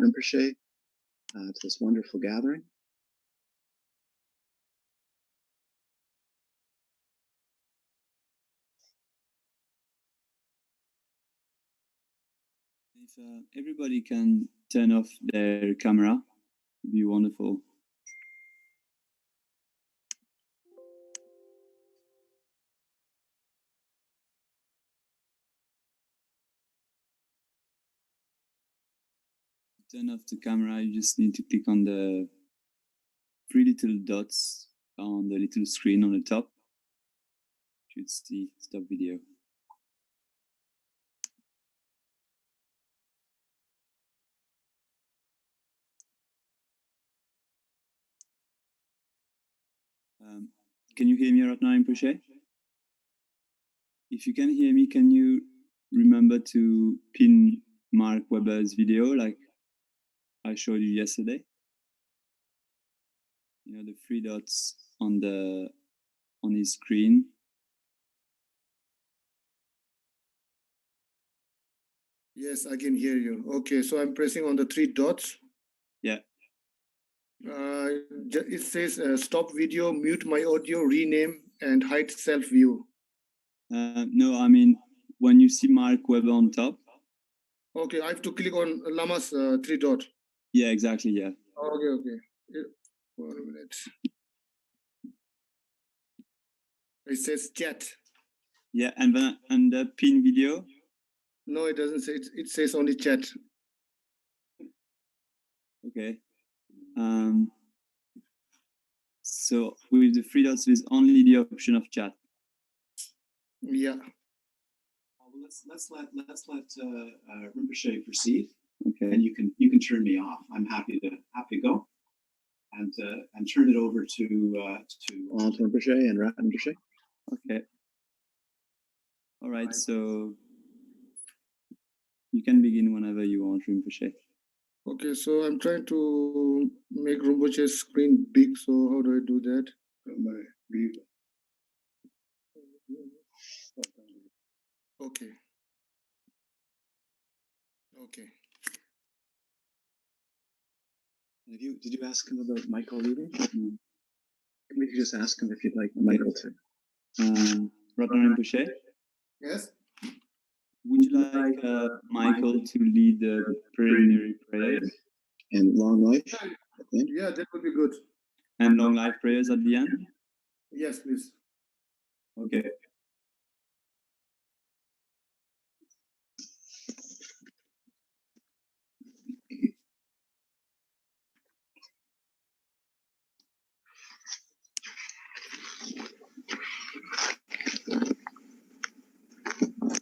Rinpoche to this wonderful gathering. If everybody can turn off their camera, it'd be wonderful. To turn off the camera, you just need to click on the 3 little dots on the little screen on the top. You should see stop video. Can you hear me right now, Rinpoche? If you can hear me, can you remember to pin Mark Weber's video like I showed you yesterday? You know, the 3 dots on his screen. Yes, I can hear you. Okay, so I'm pressing on the 3 dots. Yeah. It says stop video, mute my audio, rename, and hide self view. No, I mean, when you see Mark Weber on top. Okay, I have to click on Lama's 3 dot. Yeah, exactly, yeah. Okay. 1 minute. It says chat. Yeah, and the pin video? No, it doesn't say. It says only chat. Okay. So with the 3 dots, there's only the option of chat. Yeah. Well, let's let Rinpoche proceed. Okay. And you can turn me off. I'm happy to go, and turn it over to Lho Ontul Rnpoche and Rat Rinpoche. Okay. All right. So you can begin whenever you want, Rinpoche. Okay, so I'm trying to make Rinpoche's screen big. So how do I do that? Okay. Did you ask him about Michael leaving? Mm. Maybe you just ask him if you'd like Michael to. Ratna Rinpoche? Yes. Would you like Michael to lead the preliminary prayers? And long life at the end? Yeah, that would be good. And long life prayers at the end? Yes, please. Okay.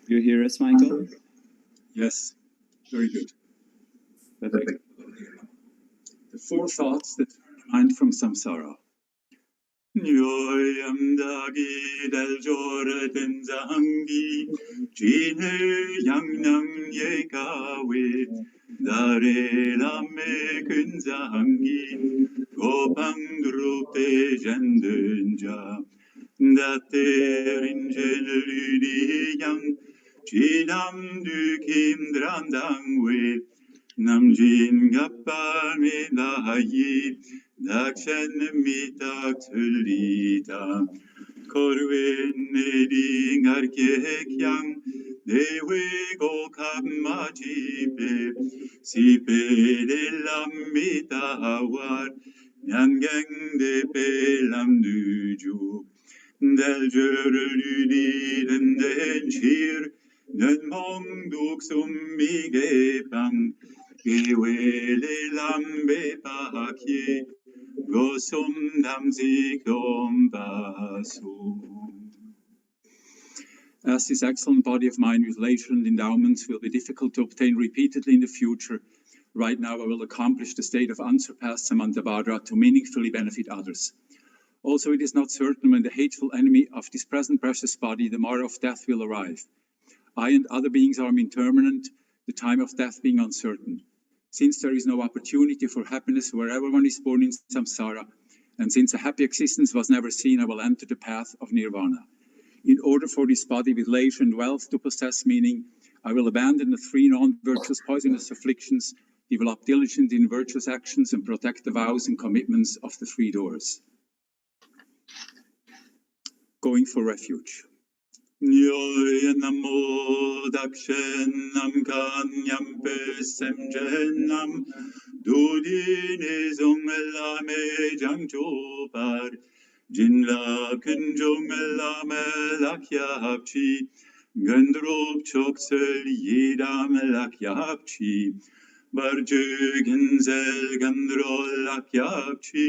You hear us, Michael? Yes, very good. Perfect. The 4 thoughts that turn the mind from samsara. Nyoyam dagi del jor tenzangi, jine yangnam yekawe, dare lame kunzangi, gopang drupe jandunja, dater injeludiyam, jinam dukim drandangwe, namjin gappal midayi, Dakshan mitak tulita, korwin neding arkekyang, dewe go kamajipe, sipe de lamita hawar, nyangang de pelam duju, del jurludi den shir, den mong duk summige pang, gewele lambe pakye, Gosum damzik dom basum. As this excellent body of mind with latent endowments will be difficult to obtain repeatedly in the future, right now I will accomplish the state of unsurpassed Samantabhadra to meaningfully benefit others. Also, it is not certain when the hateful enemy of this present precious body, the Mara of death, will arrive. I and other beings are impermanent, the time of death being uncertain. Since there is no opportunity for happiness wherever one is born in samsara, and since a happy existence was never seen, I will enter the path of nirvana. In order for this body with leisure and wealth to possess meaning, I will abandon the 3 non-virtuous poisonous afflictions, develop diligently in virtuous actions, and protect the vows and commitments of the three doors. Going for refuge. Nyoy namo dakshen nam kanyam pesem nam dudin zong lame jangjo par jinla kunjong lame lakyapchi gandrop choksel yedam lakyapchi barje genzel gandrol lakyapchi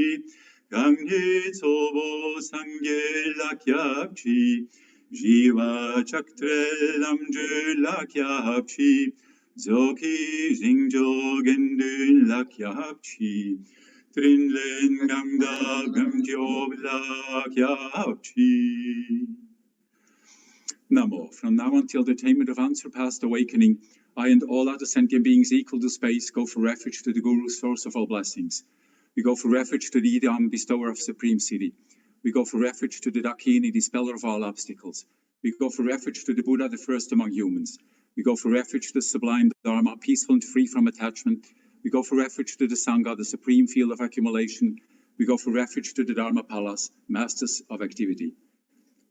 gamye sobo sangye lakyapchi Jiva Chaktrel Amju Lakyapchi Zoki Jingjo Gendun Lakyapchi Trinlen Gangda Gamjob Lakyapchi. Namo. From now until the attainment of unsurpassed awakening, I and all other sentient beings equal to space go for refuge to the Guru, source of all blessings. We go for refuge to the Idam, bestower of supreme siddhi. We go for refuge to the Dakini, dispeller of all obstacles. We go for refuge to the Buddha, the first among humans. We go for refuge to the sublime Dharma, peaceful and free from attachment. We go for refuge to the Sangha, the supreme field of accumulation. We go for refuge to the Dharma Palas, masters of activity.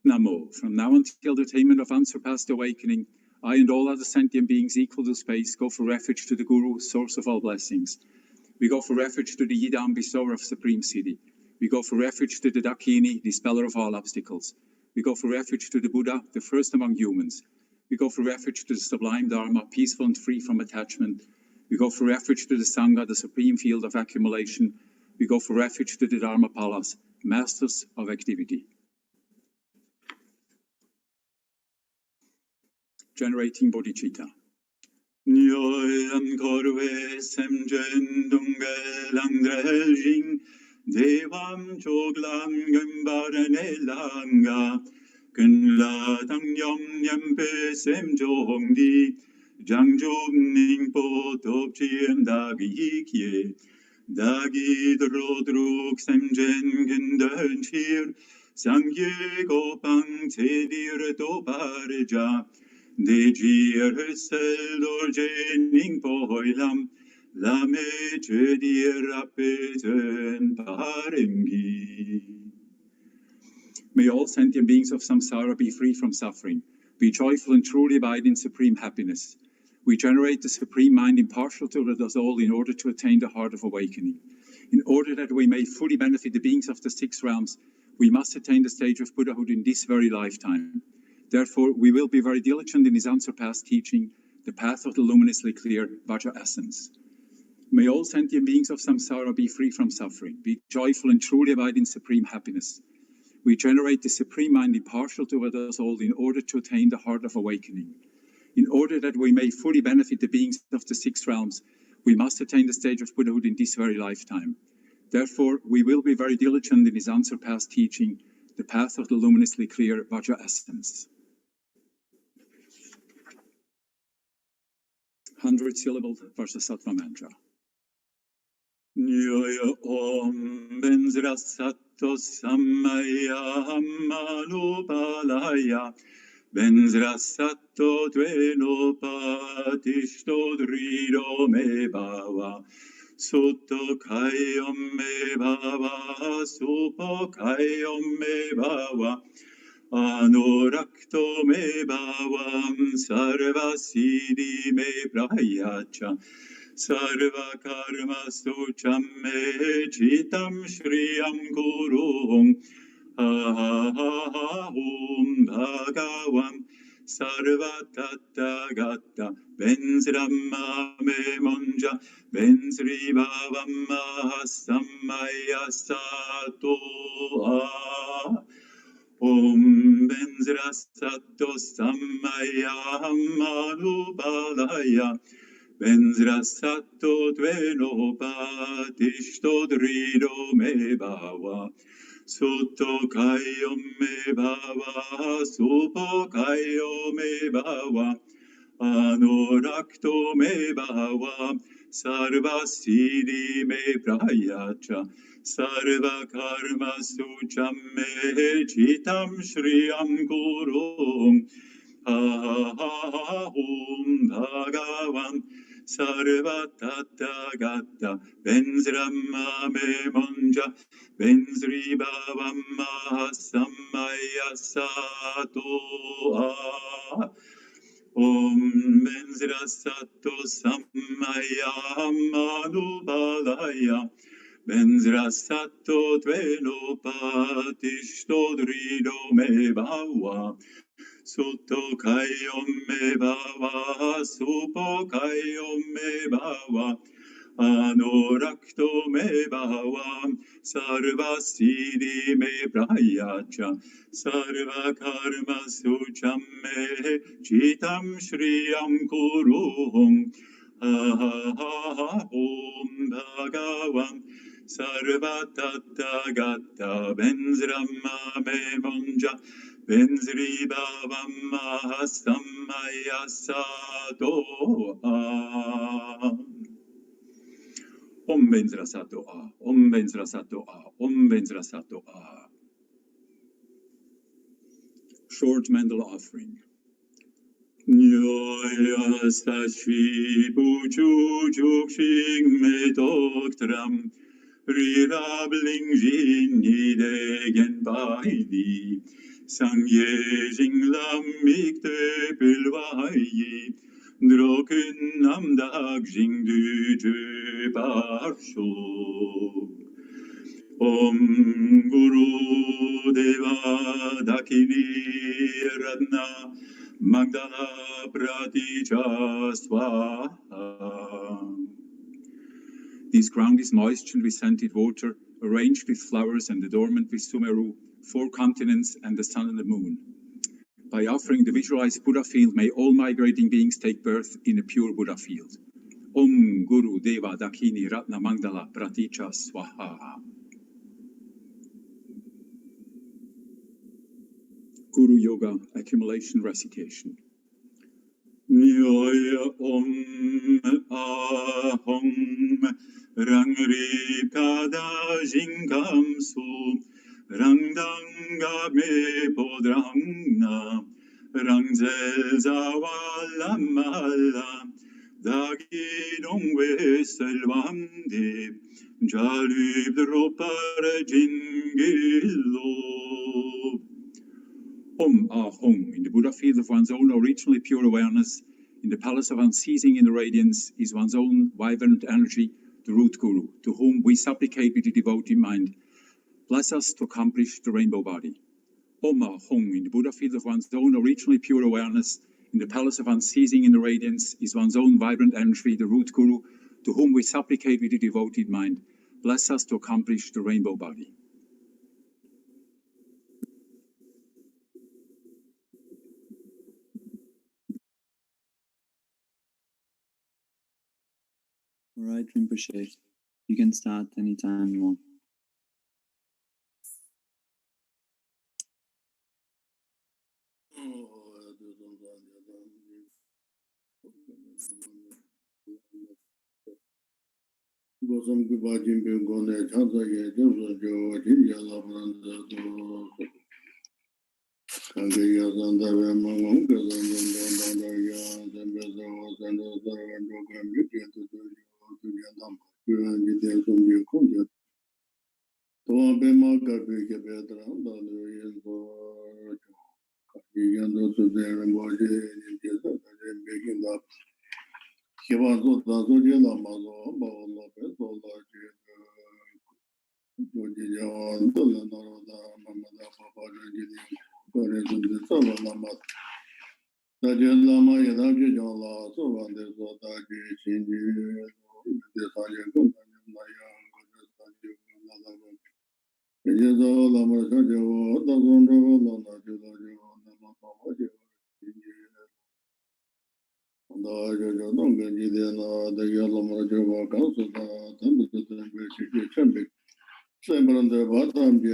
Namo. From now until the attainment of unsurpassed awakening, I and all other sentient beings equal to space go for refuge to the Guru, source of all blessings. We go for refuge to the Yidam, bestower of supreme siddhi. We go for refuge to the Dakini, dispeller of all obstacles. We go for refuge to the Buddha, the first among humans. We go for refuge to the sublime Dharma, peaceful and free from attachment. We go for refuge to the Sangha, the supreme field of accumulation. We go for refuge to the Dharma Palas, masters of activity. Generating bodhicitta. Nyoyam korve semjen dungel angreljing devam choglam gembarane langa kunla tangyom yampe semjongdi jangjom ningpo topchiem dagi kye dagi drodruk semjen gendönchir sangye gopang tedir dobarja Dejir hüssel orjening poilam, lame chedir apeten parimgi. May all sentient beings of samsara be free from suffering, be joyful and truly abide in supreme happiness. We generate the supreme mind impartial to us all in order to attain the heart of awakening. In order that we may fully benefit the beings of the six realms, we must attain the stage of Buddhahood in this very lifetime. Therefore, we will be very diligent in his unsurpassed teaching, the path of the luminously clear Vajra essence. May all sentient beings of samsara be free from suffering, be joyful and truly abide in supreme happiness. We generate the supreme mind impartial to us all in order to attain the heart of awakening. In order that we may fully benefit the beings of the six realms, we must attain the stage of Buddhahood in this very lifetime. Therefore, we will be very diligent in his unsurpassed teaching, the path of the luminously clear Vajra essence. 100-syllable Vajrasattva mantra. Nyoya om benzrasato sammaya hammanupalaya benzrasato dveno patishto drido me bhava sutto kayom me bhava supo kayom me bhava Anurakto me bhavam sarva siddhi me prayacha sarva karma sucham me chitam shriyam gurum aham bhagavam sarva tattagata benzrama me monja benzri bhavam mahasamaya sato Om Benzrasato Sammaya Manupalaya Benzrasato Dveno Patishto Drido Me Bhava Sutto Kayom Me Bhava Supo Kayo Me Bhava Anurakto Me Bhava Sarva Siddhi Me Prayacha Sarva karma sucham me chitam shriyam gurum aham bhagavam Sarva Tathagata Benzramame Monja Benzri Bhavamma Samaya Sato Om Benzra Sato Samaya Manubalaya Benzra Sato Tvelo Patishto Drido Me Bawa Suto Kayom Me Bawa Supo Kayom Me Bawa Anorakto Me Bawa Sarva Siddhi Me Prayacha Sarva Karma Sucham Me Chitam Shriyam Kuruhum Ha ha ha ha Om Bhagavam Sarva Tathagata Benzrama Me Monja Benzri Bhavam Mahasamaya Sato Om Benzra Sato Om Benzra Sato Om Benzra Sato Short Mandal offering. Nyoya Sashi Puchu Chukshing Me Doktram Rirabling Jini Degen Baidi Sangye Jinglam Mikte Pilwayi Droken Namdag Jing Du Barsho Om Guru Deva Dakini Radna Magdala Pratija Swaha. This ground is moistened with scented water, arranged with flowers and adornment with Sumeru, 4 continents and the sun and the moon. By offering the visualized Buddha field, may all migrating beings take birth in a pure Buddha field. Om Guru Deva Dakini Ratna Magdala Pratija Swaha. Guru Yoga Accumulation Recitation. Nyoya Om Ahom Rangri Kada Jingam Su Rangdanga Me Podrangna Rangzel Zawala Mala Dagi Dongwe Selvamde Jalib Dropar Jingilo Om Ahom, in the Buddha field of one's own originally pure awareness, in the palace of unceasing in the radiance, is one's own vibrant energy, the root guru, to whom we supplicate with the devoted mind. Bless us to accomplish the rainbow body. Om Ahom, in the Buddha field of one's own originally pure awareness, in the palace of unceasing in the radiance, is one's own vibrant energy, the root guru, to whom we supplicate with the devoted mind. Bless us to accomplish the rainbow body. All right, Rinpoche, you can start anytime you want. Gosam Gubajim Bengone, Chansa Ye, Joso Jo, Jinja Labranda, Kangaya Zanda, Mamam, Gazan, Danda, Zambezo, Zanda, and Dogan, Yuki, to Yandam, and the Zumbi Kunja. To Bema Gabi, Betra, Danda, Yando to their embody, and making up. He was also Jella Mazo, Lopez, all Jojion, Dolanoda, Mamada, Papa, the Sava Lama, Yadaji Jola, so on the Zotaji, Shinji, the Sayan, it is all Lama Sajo, the Zondo, Lama Jojo, Nama, the Jojo, the Yellow Majo, Council, the Temperature, Same on the bottom, and the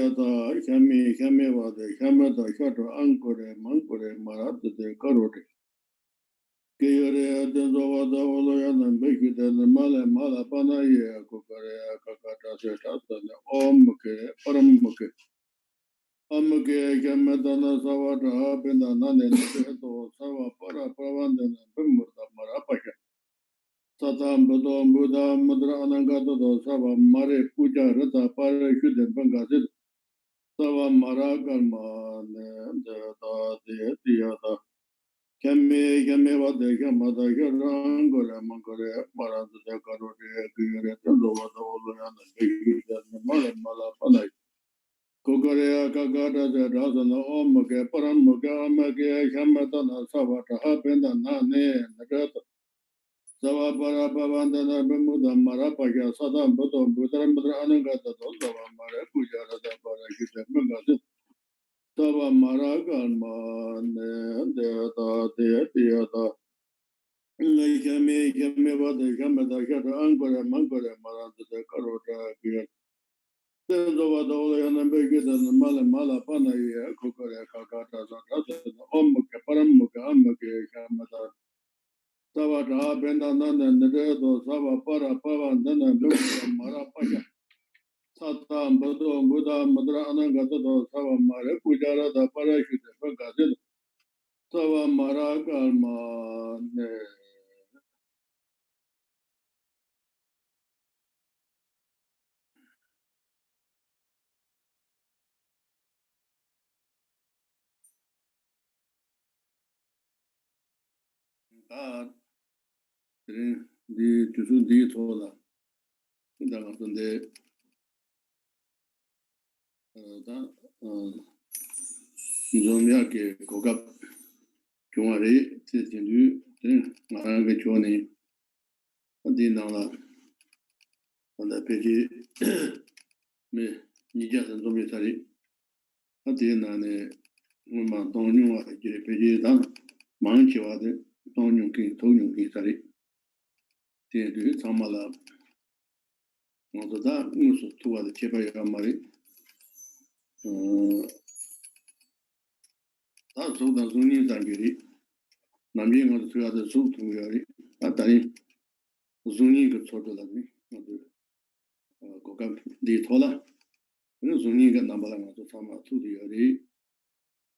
other Hameva, the Hamada, Shadow, Ankore, Mankore, Marat, the Karote. Kayore Denzowa Dawoloyan Beki the Mala Mala Panaya Kokare Kakata Setata Omke Paramuke Amuke Gamadana Sawata Benda Nane Neto Sawa Para Pravandana Bimurta Marapaka Satam Budom Buddha Mudra Anangato Sava Mare Puja Rata Para Shuddha Bangasit Sava Maragalma the Theata Kame Vade Kamada Rangore Mangore Marad the Karore Kire Tandova and Mala Mala Panai Kokorea Kagada the Razana Omake Paramuka Amake Kamatana Savata happened and Nane and the Gata Sava Para Pavandana Bemuda Marapaka Sadam Potom Budram Anangata Sava Mara Puja Para Sava Maragan Man the theater. Kame Vade Kamada Angore Mangore Marad the Karota Tendova Dolian and Begit and Mala Mala Panaya, Kokore Kakata, Ommuka, Paramuka, Amake, Kamata, Savata, Bendanan and Nedo, Sava Para Pava, and then Marapaka, Sata, Buddha, Buddha, Madra Anangato, Sava Mare, Pujara, the Parashut, Pagazit, Sava Marakalma, God, the Tusu Tola, the Zombiake Kokap Chumari, Tisindu, Maranga Choni, Adinala, and the Pegi me Nijas and Zombie Adinane Muma Tonyu, Pegi Dan, Manchiwade, Tonyu King Sari, Tindu, Samala, Motoda, Musu, two of the Chepa Mari. That's all the Zuni Zangiri. Naming of the other soup to Yari. Atari Zuni got sort of like me. Kokam the Tola. Zuni got Nambala to Sama to the Yari.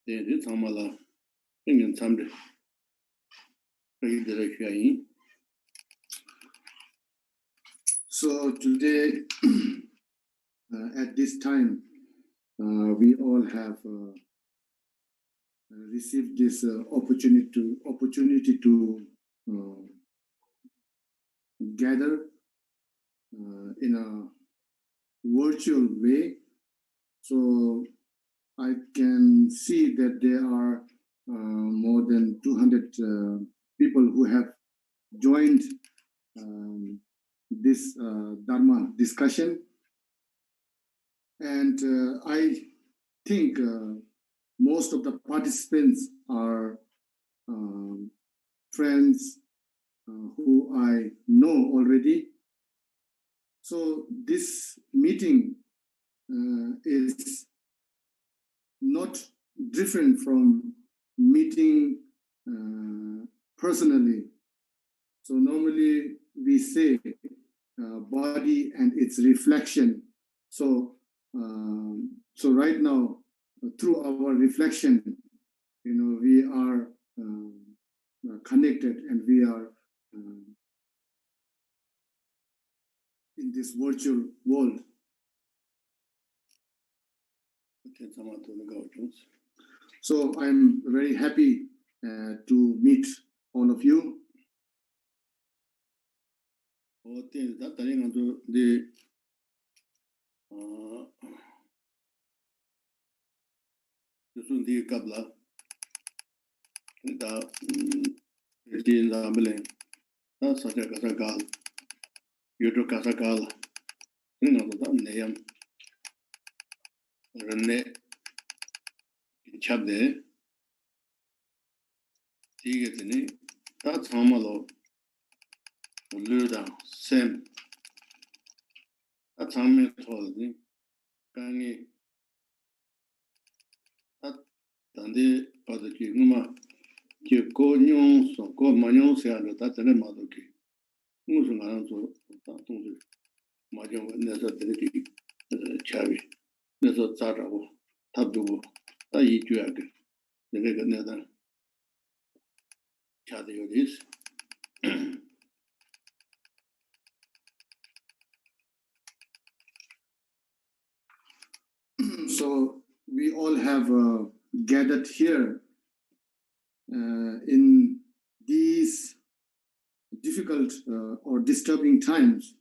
They did Samala. In some direction. So today, at this time, we all have received this opportunity to gather in a virtual way. So I can see that there are more than 200 people who have joined this Dharma discussion. And I think most of the participants are friends who I know already. So this meeting is not different from meeting personally. So normally we say body and its reflection. So right now, through our reflection, we are connected and we are in this virtual world. So I'm very happy to meet all of you. The Kabla, the such a Kasakal, Yuto Kasakal, Nayam, Rene Chabde, Tigetini, that's Hamalo, Luda, Sem, that's Hamet Holiday, Kani, that Tande, Padaki Numa, che ko nyong so ko ma nyong se ala ta tene ma do ki ngu su ngana so ta tong su ma jong ne so tene ki chawi ne so tsa ra wo tab do wo ta yi ju ya ge ne ge ne da cha de yo dis So we all have gathered here in these difficult or disturbing times.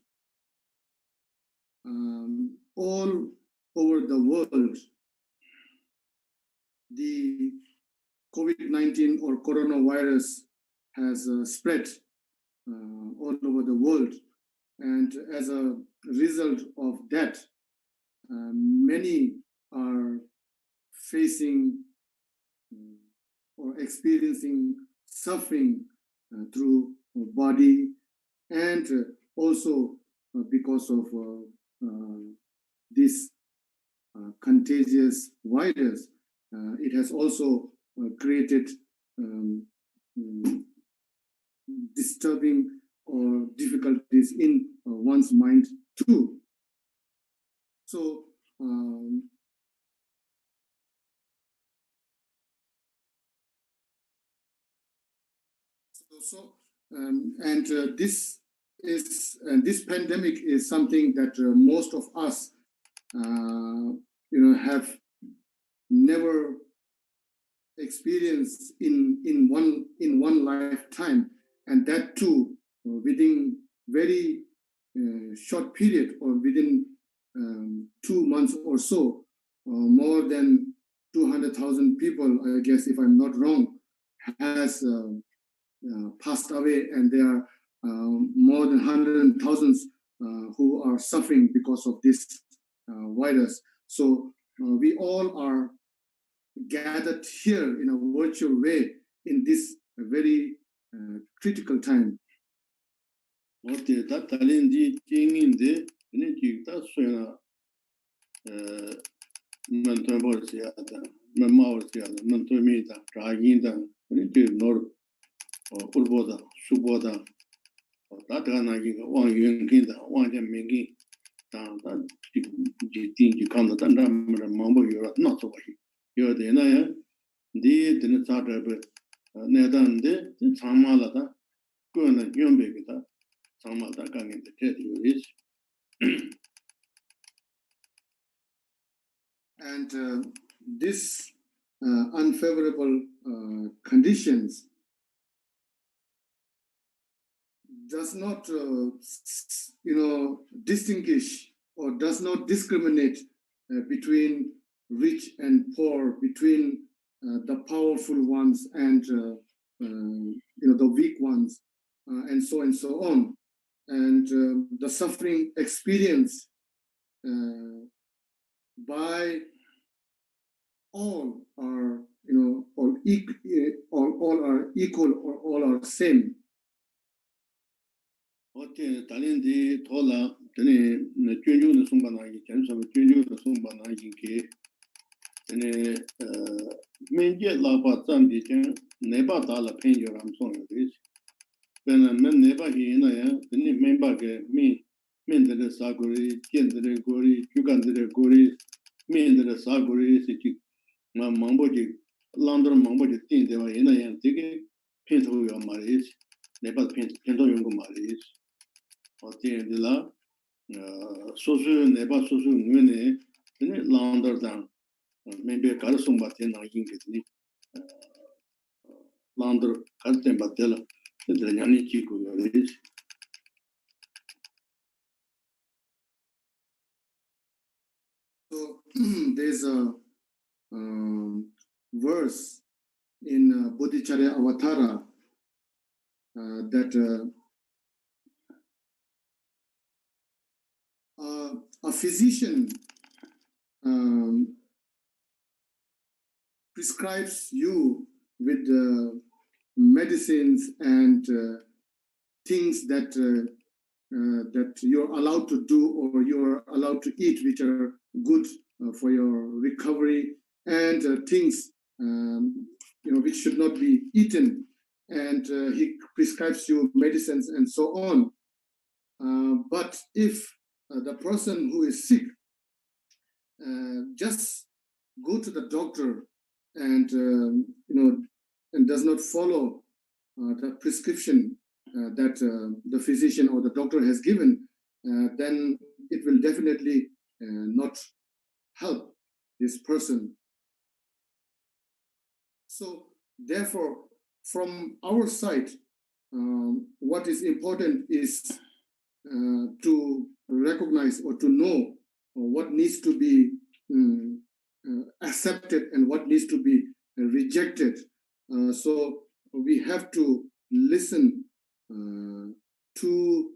All over the world, the COVID-19 or coronavirus has spread all over the world. And as a result of that, many are facing or experiencing suffering through body and also because of this contagious virus. It has also created disturbing or difficulties in one's mind too. So this pandemic is something that most of us have never experienced in one lifetime, and that too within very short period or within 2 months or so. More than 200,000 people, I guess, if I'm not wrong, has passed away, and there are more than hundreds of thousands who are suffering because of this virus. So we all are gathered here in a virtual way in this very critical time. what the that talent di king in the energy that so man to bo se ata man ma se ata man to mi ta ra yin da ni de nor urbo da subo da ta ta na yi wang yun kin da wang jian ming kin da da ji tin ji kan da da ma ma bo yo na so ba yo de na ya di de na ta da be ne dan de chang ma la da ko na yun be ge da chang ma da kan ge de yo is And this unfavorable conditions does not, distinguish or does not discriminate between rich and poor, between the powerful ones and the weak ones, and so on. And the suffering experience by all are, all are equal or all are same. 어때 달린디 돌아 전에 준주는 송반하기 전서 준주는 송반하기 게 전에 맨제 라바 잠디전 네바 달라 펜요람 송요리 베나 맨 네바 히나야 전에 멤버게 미 맨들 사고리 겐들 고리 주간들 고리 맨들 사고리 시키 마 망보지 란더 망보지 띵데와 히나야 되게 펜토요 말이지 네바 펜토 용고 말이지 어때 되라 소수 네바 소수 눈에 근데 란더당 멤버 가르송 받는 나긴게니 란더 갈때 받텔 되냐니 지고요 So there's a verse in Bodhicharya Avatara that a physician prescribes you with medicines and things that that you're allowed to do or you're allowed to eat, which are good for your recovery, and things which should not be eaten, and he prescribes you medicines and so on. But if the person who is sick just go to the doctor and and does not follow the prescription that the physician or the doctor has given, then it will definitely not help this person. So therefore, from our side, what is important is to recognize or to know what needs to be accepted and what needs to be rejected. So we have to listen to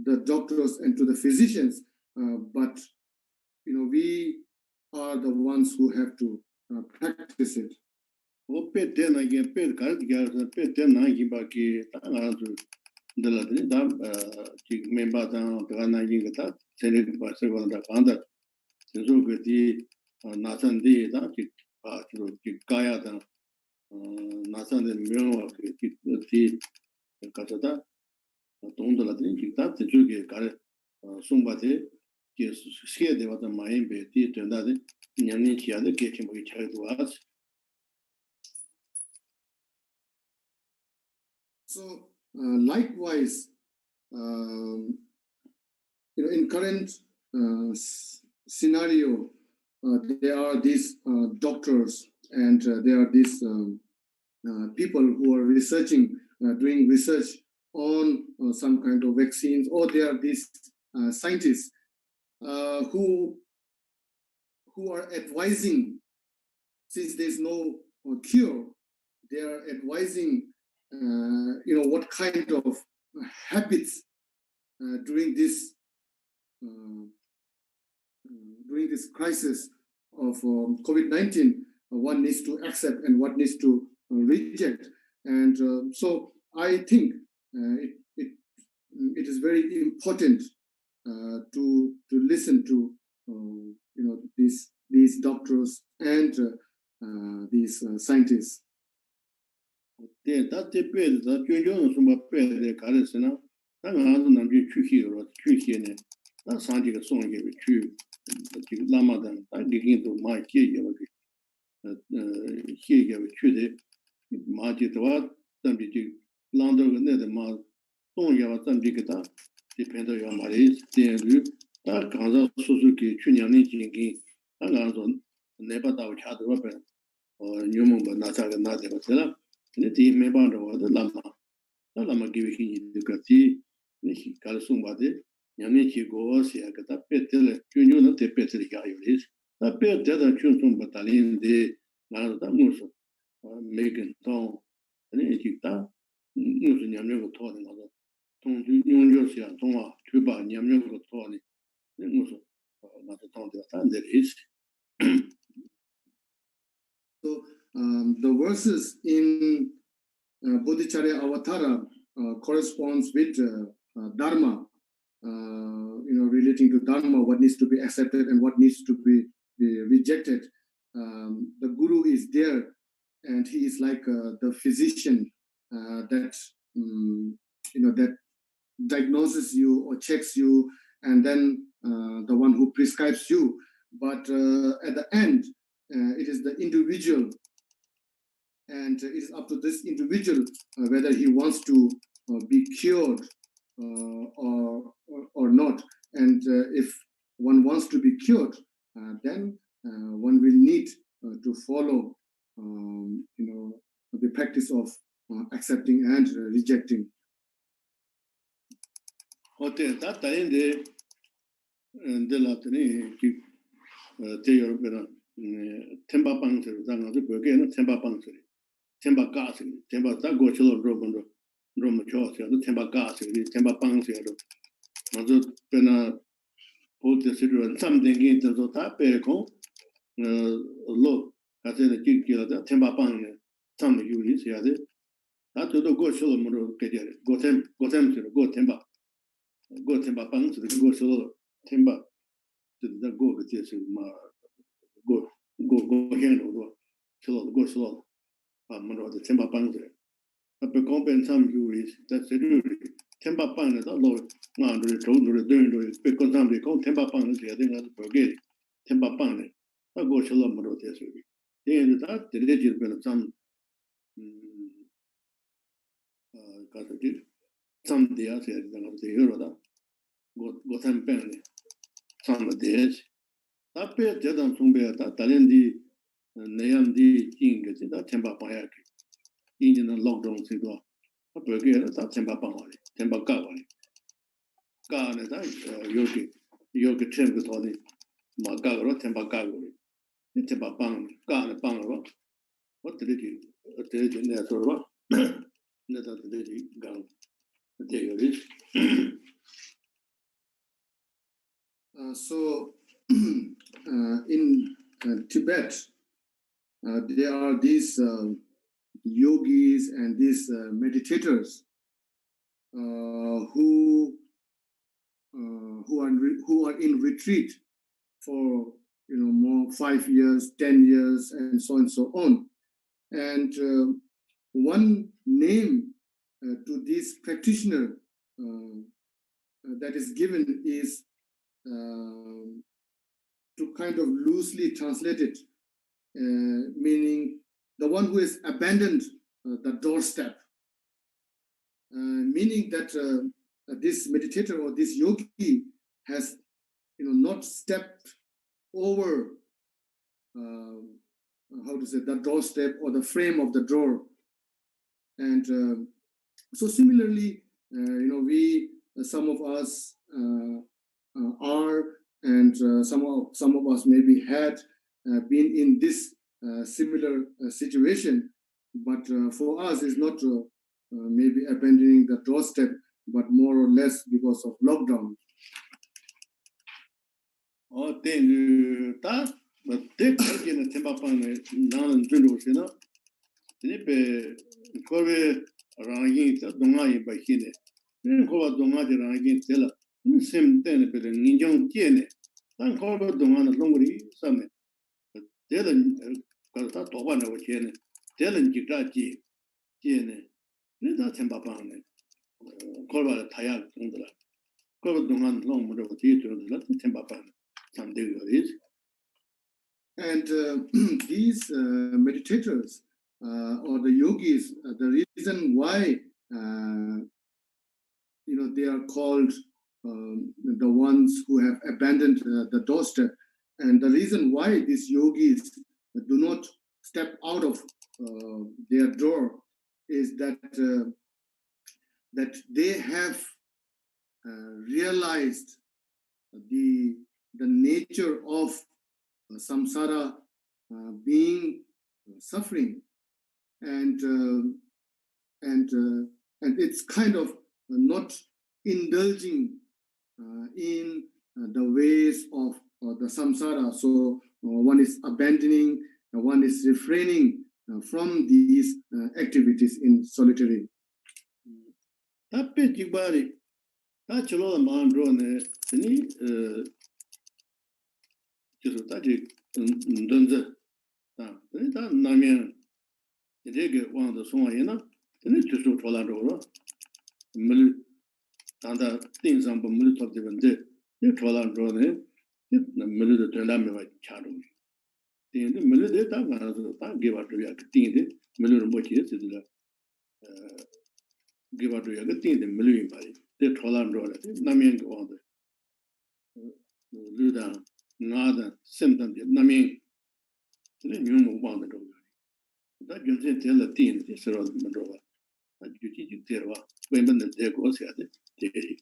the doctors and to the physicians, but we are the ones who have to practice it. So likewise, in current scenario, there are these doctors and there are these people who are researching, doing research on some kind of vaccines, or there are these scientists who are advising, since there's no cure, they are advising, what kind of habits during this crisis of COVID-19 one needs to accept and what needs to reject. And so I think it is very important to listen to these doctors and these scientists. So the verses in Bodhicharya Avatara corresponds with Dharma, relating to Dharma, what needs to be accepted and what needs to be rejected. The Guru is there, and he is like the physician that that diagnoses you or checks you, and then the one who prescribes you. But at the end, it is the individual, and it is up to this individual whether he wants to be cured or not. And if one wants to be cured, then one will need to follow, the practice of accepting and rejecting. Okay, that time the Latin temba pangser, temba pangser, temba gas, temba go chilo Roma Chos, temba gas, temba pangser, Mazu Pena put the city and something into the tap, low, as in a kill the temba pang, some units, yeah, that to the go chilo get it, go them, go temba. Go temba pang to the go solo temba to the go with this go hand or go slow. Mano, the Temba Bangre. A Pecompen some Juries, that's a jury. Temba Bang is a law, man, the told to the doing because some they call Temba Bang, I think I'll forget Temba Bang. I go Shalom Mano, this week. The end of that, the legend been some some day I said, the hero that go some penny. Some days. That pair Jadam Sumbe, that Talendi, Nayam di King, that Temba Payaki. Indian lockdown Sidwa. A burger, that Temba Pangari, Temba Kawari. Garnet, Yogi Templetoni, Magaro, Temba Kawari. The Temba Pang, Garnet Pangaro. What did you? A day in that sort of let the lady go. The day of it. So in Tibet, there are these yogis and these meditators who are in retreat for more 5 years, 10 years, and so on. And one name to this practitioner that is given is to kind of loosely translate it, meaning the one who has abandoned the doorstep, meaning that this meditator or this yogi has not stepped over the doorstep or the frame of the door. And so similarly, we, some of us are, and some of us maybe had been in this similar situation, but for us it's not maybe abandoning the doorstep, but more or less because of lockdown. Oh, then that, but they in the Temba Pan, non Jundosina. Nipe Kore Rangin, Dongai by Hine. Then Kova Donga Rangin Tella. Same thing, but in Ninjong Tiene. And Kova Dongan Longri, Summit. Dylan got that one over Tiene. Dylan Gigaji, Tiene. Let that Temba Pan. Kova Tayak Undra. Kova Dongan Long with the theater, let the Temba Pan. Some day it is. And these meditators or the yogis, the reason why they are called the ones who have abandoned the doorstep, and the reason why these yogis do not step out of their door is that that they have realized the nature of samsara being suffering, and it's kind of not indulging in the ways of the samsara. So one is abandoning, one is refraining from these activities in solitary. That big body, that's a lot of man drawn there. Just that done that Namian. They get one of the song, and it's just to Tola. And the things on the middle of the day, you Tola drawn it, the middle of the Dynamic Chadu. The middle of the time, give out to you a thing, middle of what is give out to you a thing, the million body. They Tola drawn it, Namian go on the Luda, Nada, symptom, Namian. Then you move on the door. That you say tell the teen, this is the Mandova. That you teach you tell women that they go at it.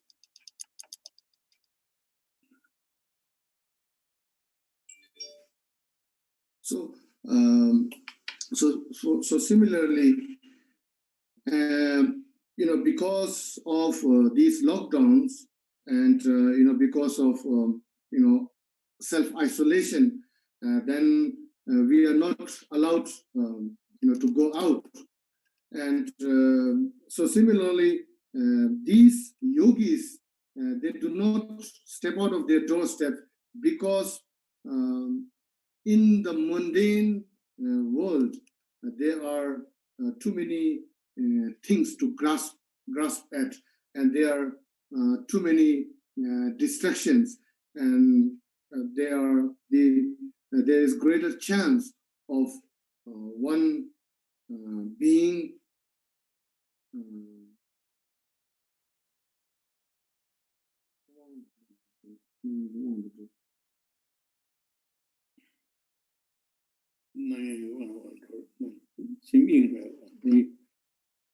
So, so similarly, because of these lockdowns and because of self-isolation, then we are not allowed to go out. And so similarly, these yogis, they do not step out of their doorstep because in the mundane world, they are too many things to grasp at, and there are too many distractions, and there is greater chance of one being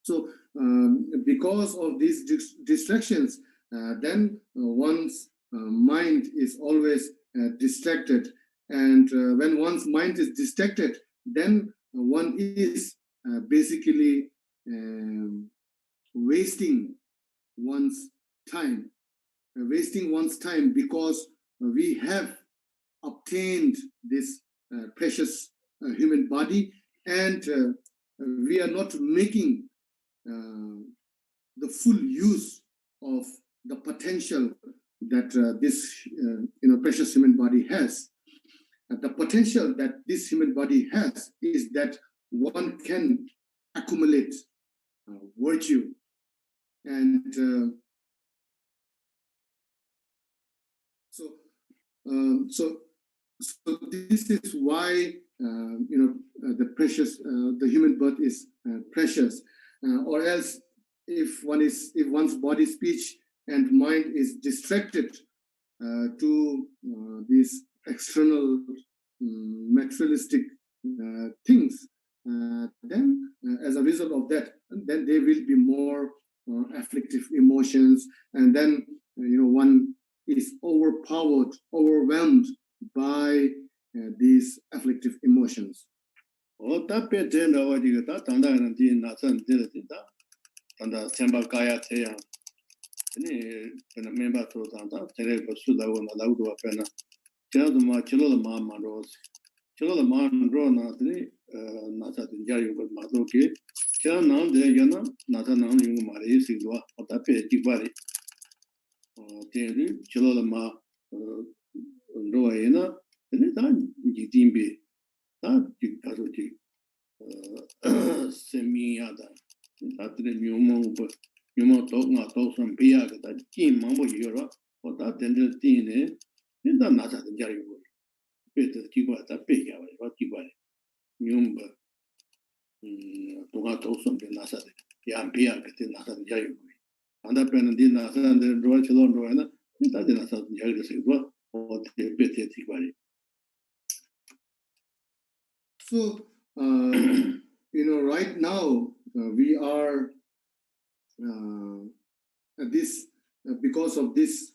so because of these distractions, then one's mind is always distracted, and when one's mind is distracted, then one is basically wasting one's time, because we have obtained this precious human body, and we are not making the full use of the potential that this precious human body has. The potential that this human body has is that one can accumulate virtue, and so this is why the human birth is precious, or else if one's body, speech, and mind is distracted to these external materialistic things, then as a result of that, then there will be more afflictive emotions, and then one is overwhelmed by these afflictive emotions. So, right now we are because of this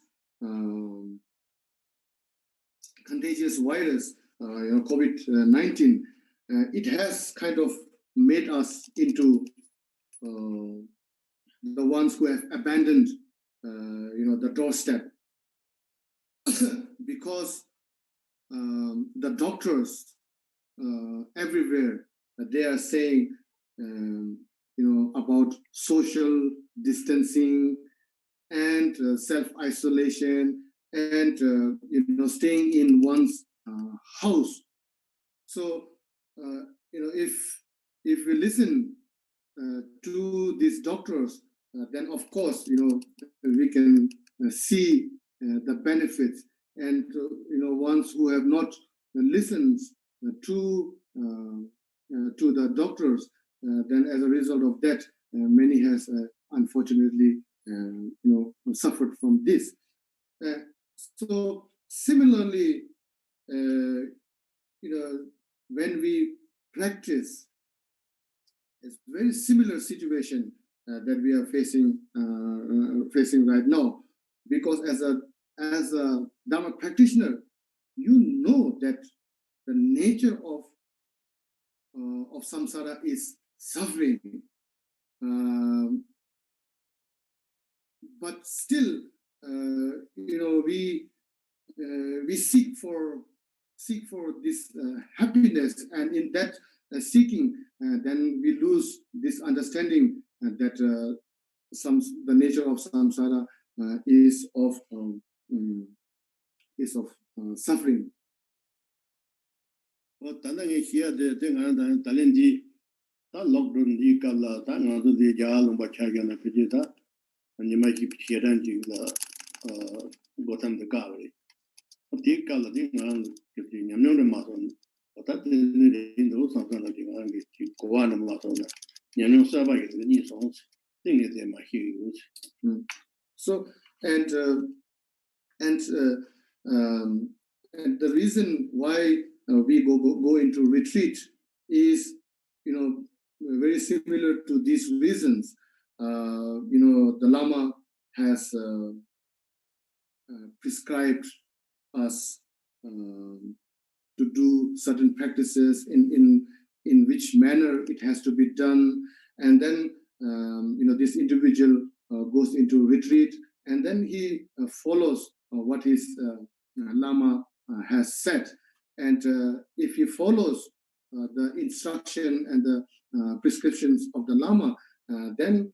contagious virus, COVID-19, it has kind of made us into the ones who have abandoned, the doorstep, because the doctors everywhere, they are saying, about social distancing and self-isolation and, staying in one's house. So, if we listen to these doctors, then of course, we can see the benefits, and, ones who have not listened to the doctors, then as a result of that, many has unfortunately, suffered from this. So similarly, when we practice, it's very similar situation that we are facing right now, because as a Dharma practitioner, you know that the nature of samsara is suffering, but still, we seek for this happiness, and in that seeking, then we lose this understanding that the nature of samsara is of suffering. 다 lockdown 이 깔라 다 나도 대자 롱바 차게나 피지다 아니마기 피해란지가 고탄데 가버리 디 깔라 디 나는 그 냠냠을 마서 어떻게 인도 상상하는 게 고아는 마서나 냠냠 사바게 니 송 띵게 마히 So and and and the reason why we go into retreat is, very similar to these reasons. The Lama has prescribed us to do certain practices in which manner it has to be done, and then this individual goes into retreat, and then he follows what his Lama has said, and if he follows the instruction and the prescriptions of the Lama, then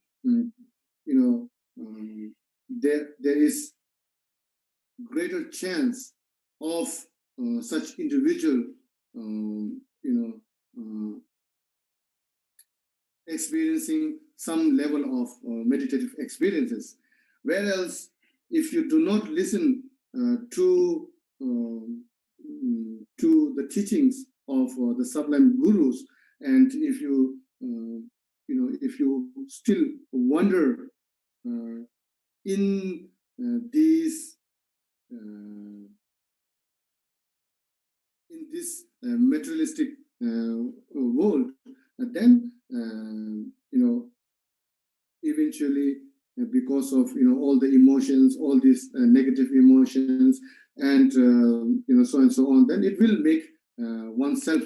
there is greater chance of such individual experiencing some level of meditative experiences. Whereas if you do not listen to the teachings of the sublime gurus, and if you if you still wander in this materialistic world, then eventually, because of all the emotions, all these negative emotions, and so and so on, then it will make oneself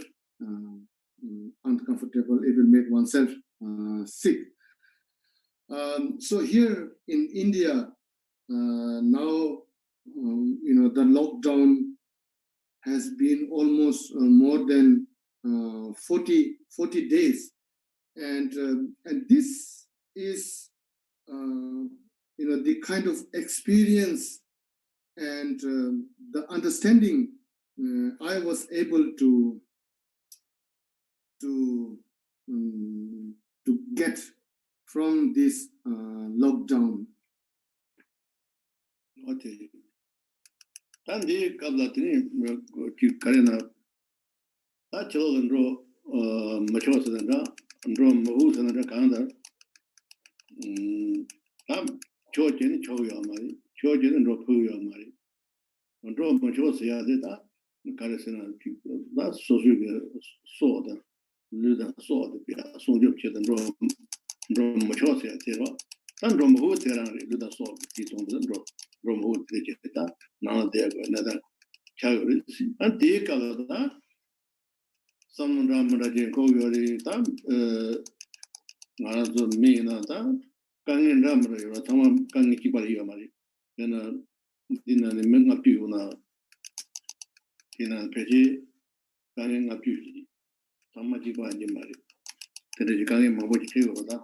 uncomfortable. It will make oneself sick. So here in India now, the lockdown has been almost more than 40 days, and this is the kind of experience and the understanding I was able to get from this lockdown. Okay. 단디 갑라더니 그 가래나 다 저건로 마초스는가 로 모우스는가 간다 다 조제는 조요 말이 조제는 로프요 말이 로 마초스야 되다 가래스는 다 소수게 소다 르다 소다 비야 송접체는 로 마초스야 되로 단 로모 테랑 르다 소 기존은 로모 되겠다 나는 대고 나다 차요리 안 대가다 삼문라문라진 고요리 땀 나도 미나다 강인 ram으로 정말 강이 기발이요 말이 내가 디나는 뭔가 비우나 디나 배지 강인 앞이지 정말 기발이 말이 그래서 강인 뭐지 최고다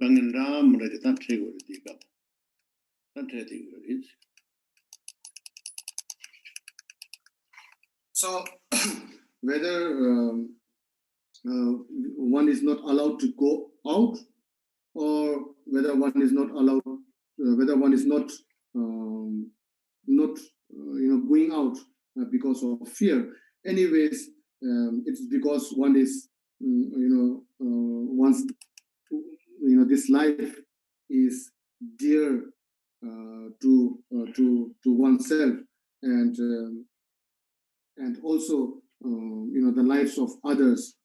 강인 ram으로 다 최고리 디가 산테디 그러지. So whether one is not allowed to go out, or whether one is not allowed, whether one is not going out because of fear. Anyways, it's because one is once this life is dear to oneself, and also the lives of others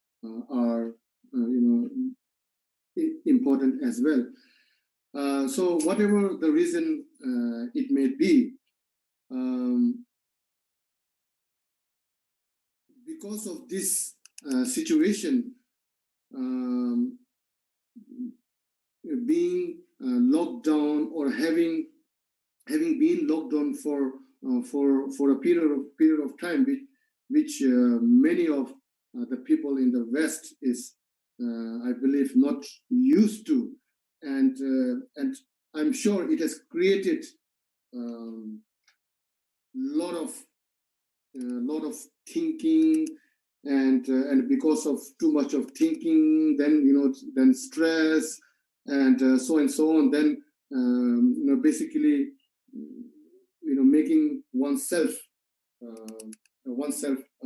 are important as well. So whatever the reason it may be, because of this situation, being locked down, or having been locked down for a period of time, which many of the people in the West is, I believe, not used to, and I'm sure it has created lot of thinking and because of too much of thinking, then stress, and so on, then basically making oneself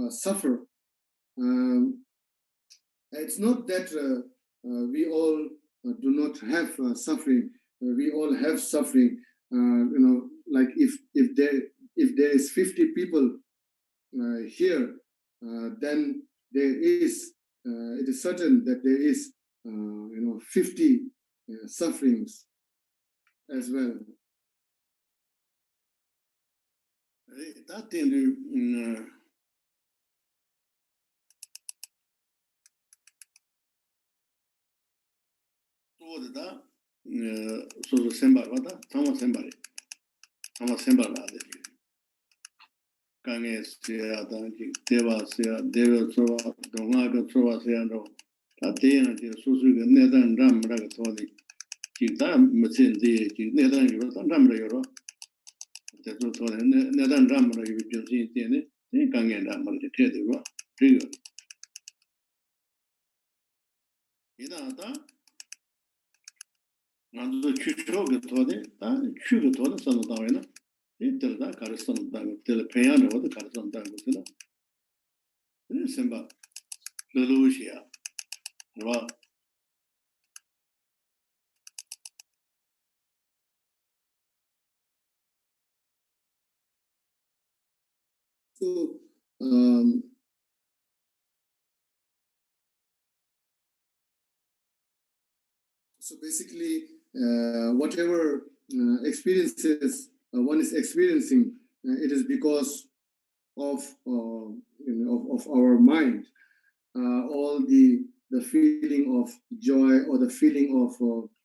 suffer. It's not that we all do not have suffering. We all have suffering. Like if there is 50 people here, then there is it is certain that there is 50 sufferings as well. That thing, so sembar vada, tama sembari, tama sembar vada. Kange seya danki, deva seya, deva sova, donga sova seya no. That thing, susu ga nedan ramra ga thodi. Jita mutsin di, nedan yoro, ramra yoro. Teso thodi, nedan ramra yoro junsi tiene, kange ramra de tedi ro, trigo. Ida ta. 나도 추초가 도데 다 추가 도데 선다오이나 이들다 가르선다 들 배양을 얻어 가르선다 것이나 이 semba lulu시야 와 So so basically whatever experiences one is experiencing, it is because of of our mind. All the feeling of joy or the feeling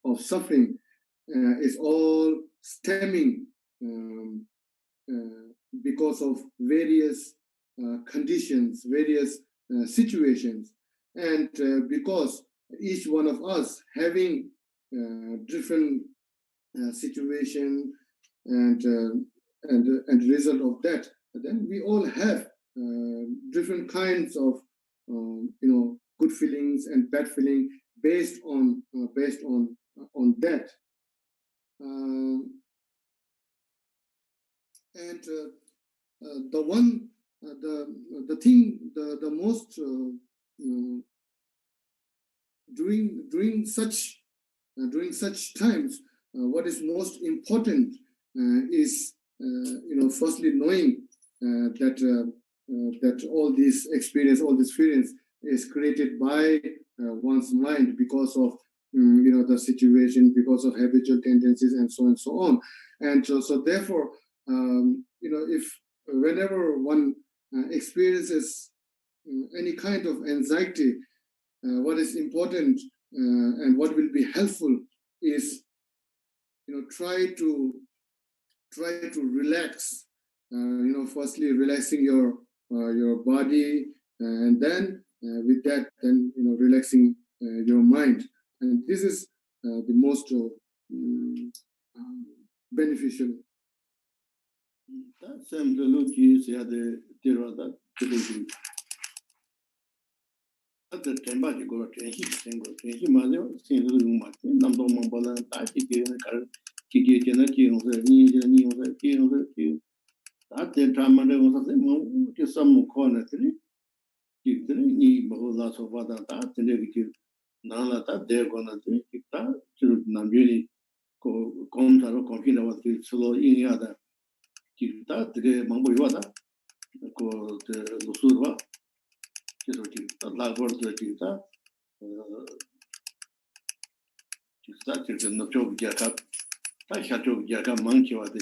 of suffering is all stemming because of various conditions, various situations, and because each one of us having different situation and result of that, then we all have different kinds of good feelings and bad feeling based on that. And the one the thing the most during such times, what is most important is firstly knowing that all this experience is created by one's mind because of the situation, because of habitual tendencies, and so on. And so therefore, if whenever one experiences any kind of anxiety, what is important and what will be helpful is try to relax. Firstly relaxing your body, and then with that, then relaxing your mind, and this is the most beneficial. That same luluki seya de tirada tiruki. That the temba ji go tenhi mazo sin lulu ma namdo mambola ta ki kar ki na ki no se ni that the drama de was the mo to some corner three ki ni mo la so va da ki nala ta de gona ki ta chu namjini ko komtaro konfina wa ki solo in ya da ki ta de mambo yo da ko de lusurwa ki so ki la gor de ki ta no cho ya ka ta sha cho ya ka man ki wa de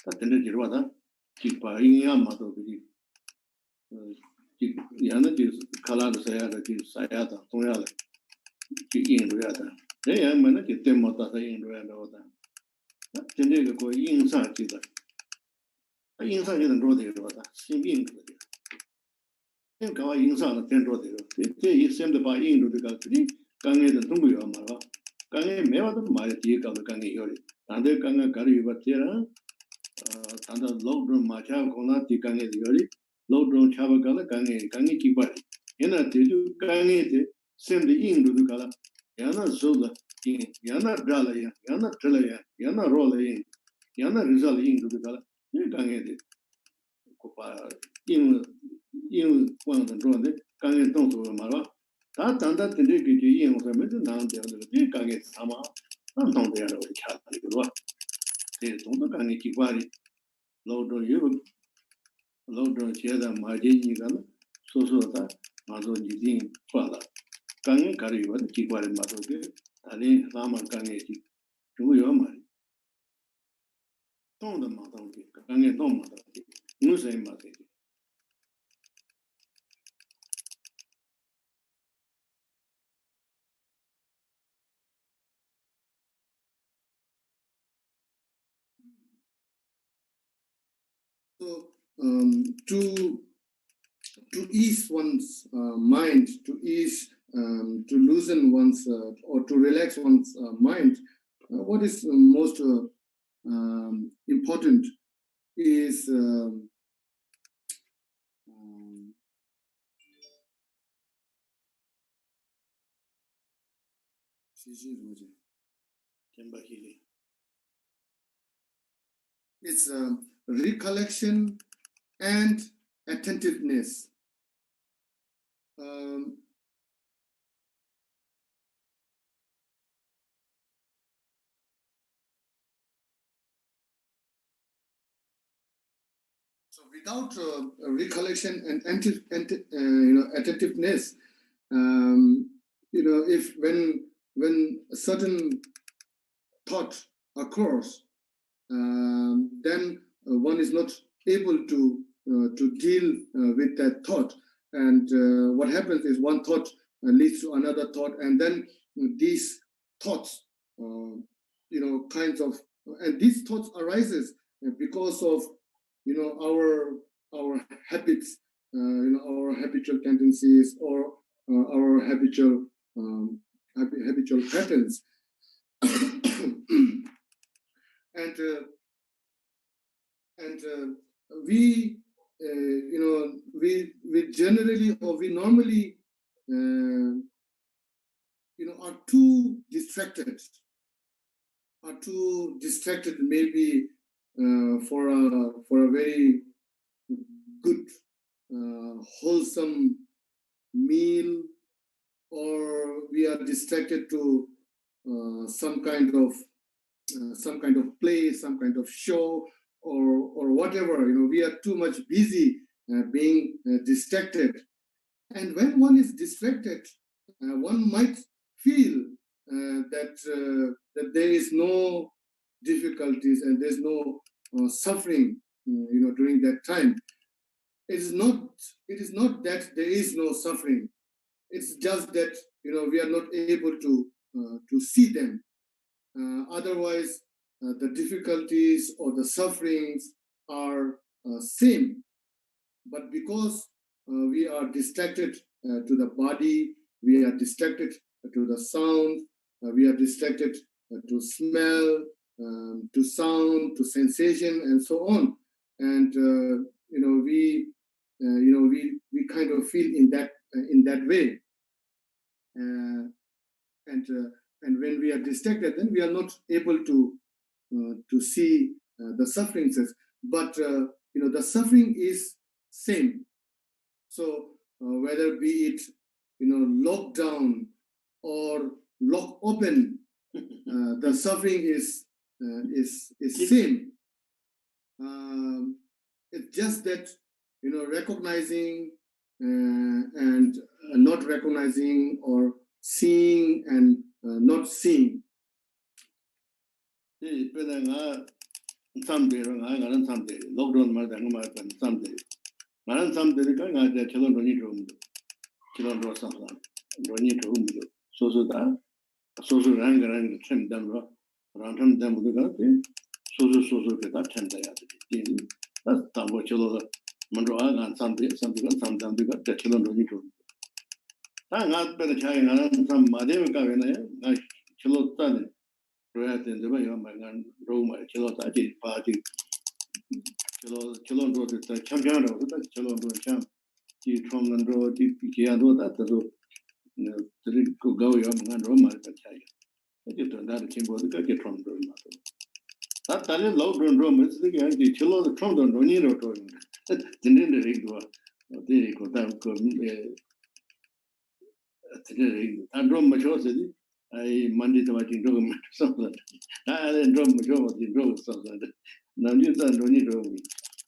ta de ki wa da ki pa in ya ma do ki yana ki kala de sa ya da ki sa ya da to ya da ki in ro ya da de ya ma na ki te mo ta sa in ro ya da de ne ko in sa ki da in sa ki de ro de ro da sin bin de en ka wa in sa na ten ro de ro te yi sem de ba in ro de ka ti ka nge de tung yo ma ba ka nge me wa da ma ti ka ka nge yo ri ta de ka nge ka ri ba te ra ta da lockdown ma cha ko na ti ka nge yo ri lockdown cha ba ka la ka nge ki ba Yana Teju Kangate, send the Indo to Kala, Yana Zola, Yana Dalaya, Yana Telaya, Yana Rolla in, Yana Rizal into the Kala, you can get it. In one of the drone, Kangan don't to Mara. That and that the Diki in was a middle now, the other day can get some. I'm not there with cat. They don't can get Kiwari. Load on you, load on Cheddar, my Jigan, so that Mazo Jidin father. Kangan carry what the Kiwari Mazo, and in Lama Kangeti. To your mind. Don't the mother, Kangan don't mother. No same mother. So to ease one's mind, to ease, to loosen one's or to relax one's mind, what is most important is it's recollection and attentiveness. So without recollection and attentiveness, if when a certain thought occurs, then one is not able to deal with that thought, and what happens is one thought leads to another thought, and then these thoughts, kinds of, and these thoughts arises because of our habits, our habitual tendencies, or our habitual patterns. and we we generally, or we normally are too distracted, maybe for a very good wholesome meal, or we are distracted to some kind of play, some kind of show, or whatever. We are too much busy being distracted, and when one is distracted, one might feel that there is no difficulties and there's no suffering, during that time. It is not that there is no suffering. It's just that we are not able to see them. Otherwise, the difficulties or the sufferings are same. But because we are distracted to the body, we are distracted to the sound, we are distracted to smell, to sound, to sensation, and so on. And we kind of feel in that way. And when we are distracted, then we are not able to see the sufferings. But the suffering is same. So whether be it locked down or lock open, the suffering is same. It's just that recognizing and not recognizing, or seeing and not seeing. Someday, lockdown, someday. Maran someday, the children don't need room. Children don't need room. So that, social anger and trim them, around them with the garden. Social get that 10 days. That's Tambo Chilo, Mandroa, and something, sometimes they got the children don't need room. I got better China and some Madame like Chilo Tani. In the way of my Roma, Chilo party. Chilo wrote it, the champion of the Chilo champ. 이 총론도 기야도 다도 들이 고고요 만로 말까 차이 이제 또 나를 친구도 그게 총도 맞아 다 다른 로드로 메시지 아니 칠로도 총도 논의로 또 진행을 해도 어디 고다 그 되게 안좀 맞춰서지 아이 만디도 맞긴 좀 맞춰서 나는 좀 맞춰서 좀 써서 남주산 논의로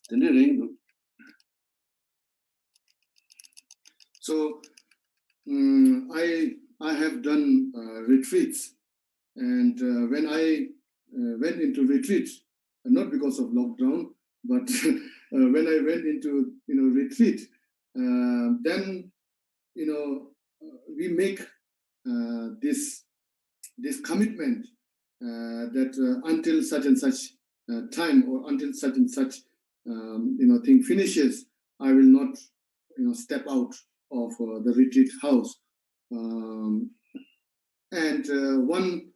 진행을 So I have done retreats, and when I went into retreat, not because of lockdown, but when I went into retreat, then we make this commitment that until such and such time or until such and such thing finishes, I will not step out of the retreat house. And one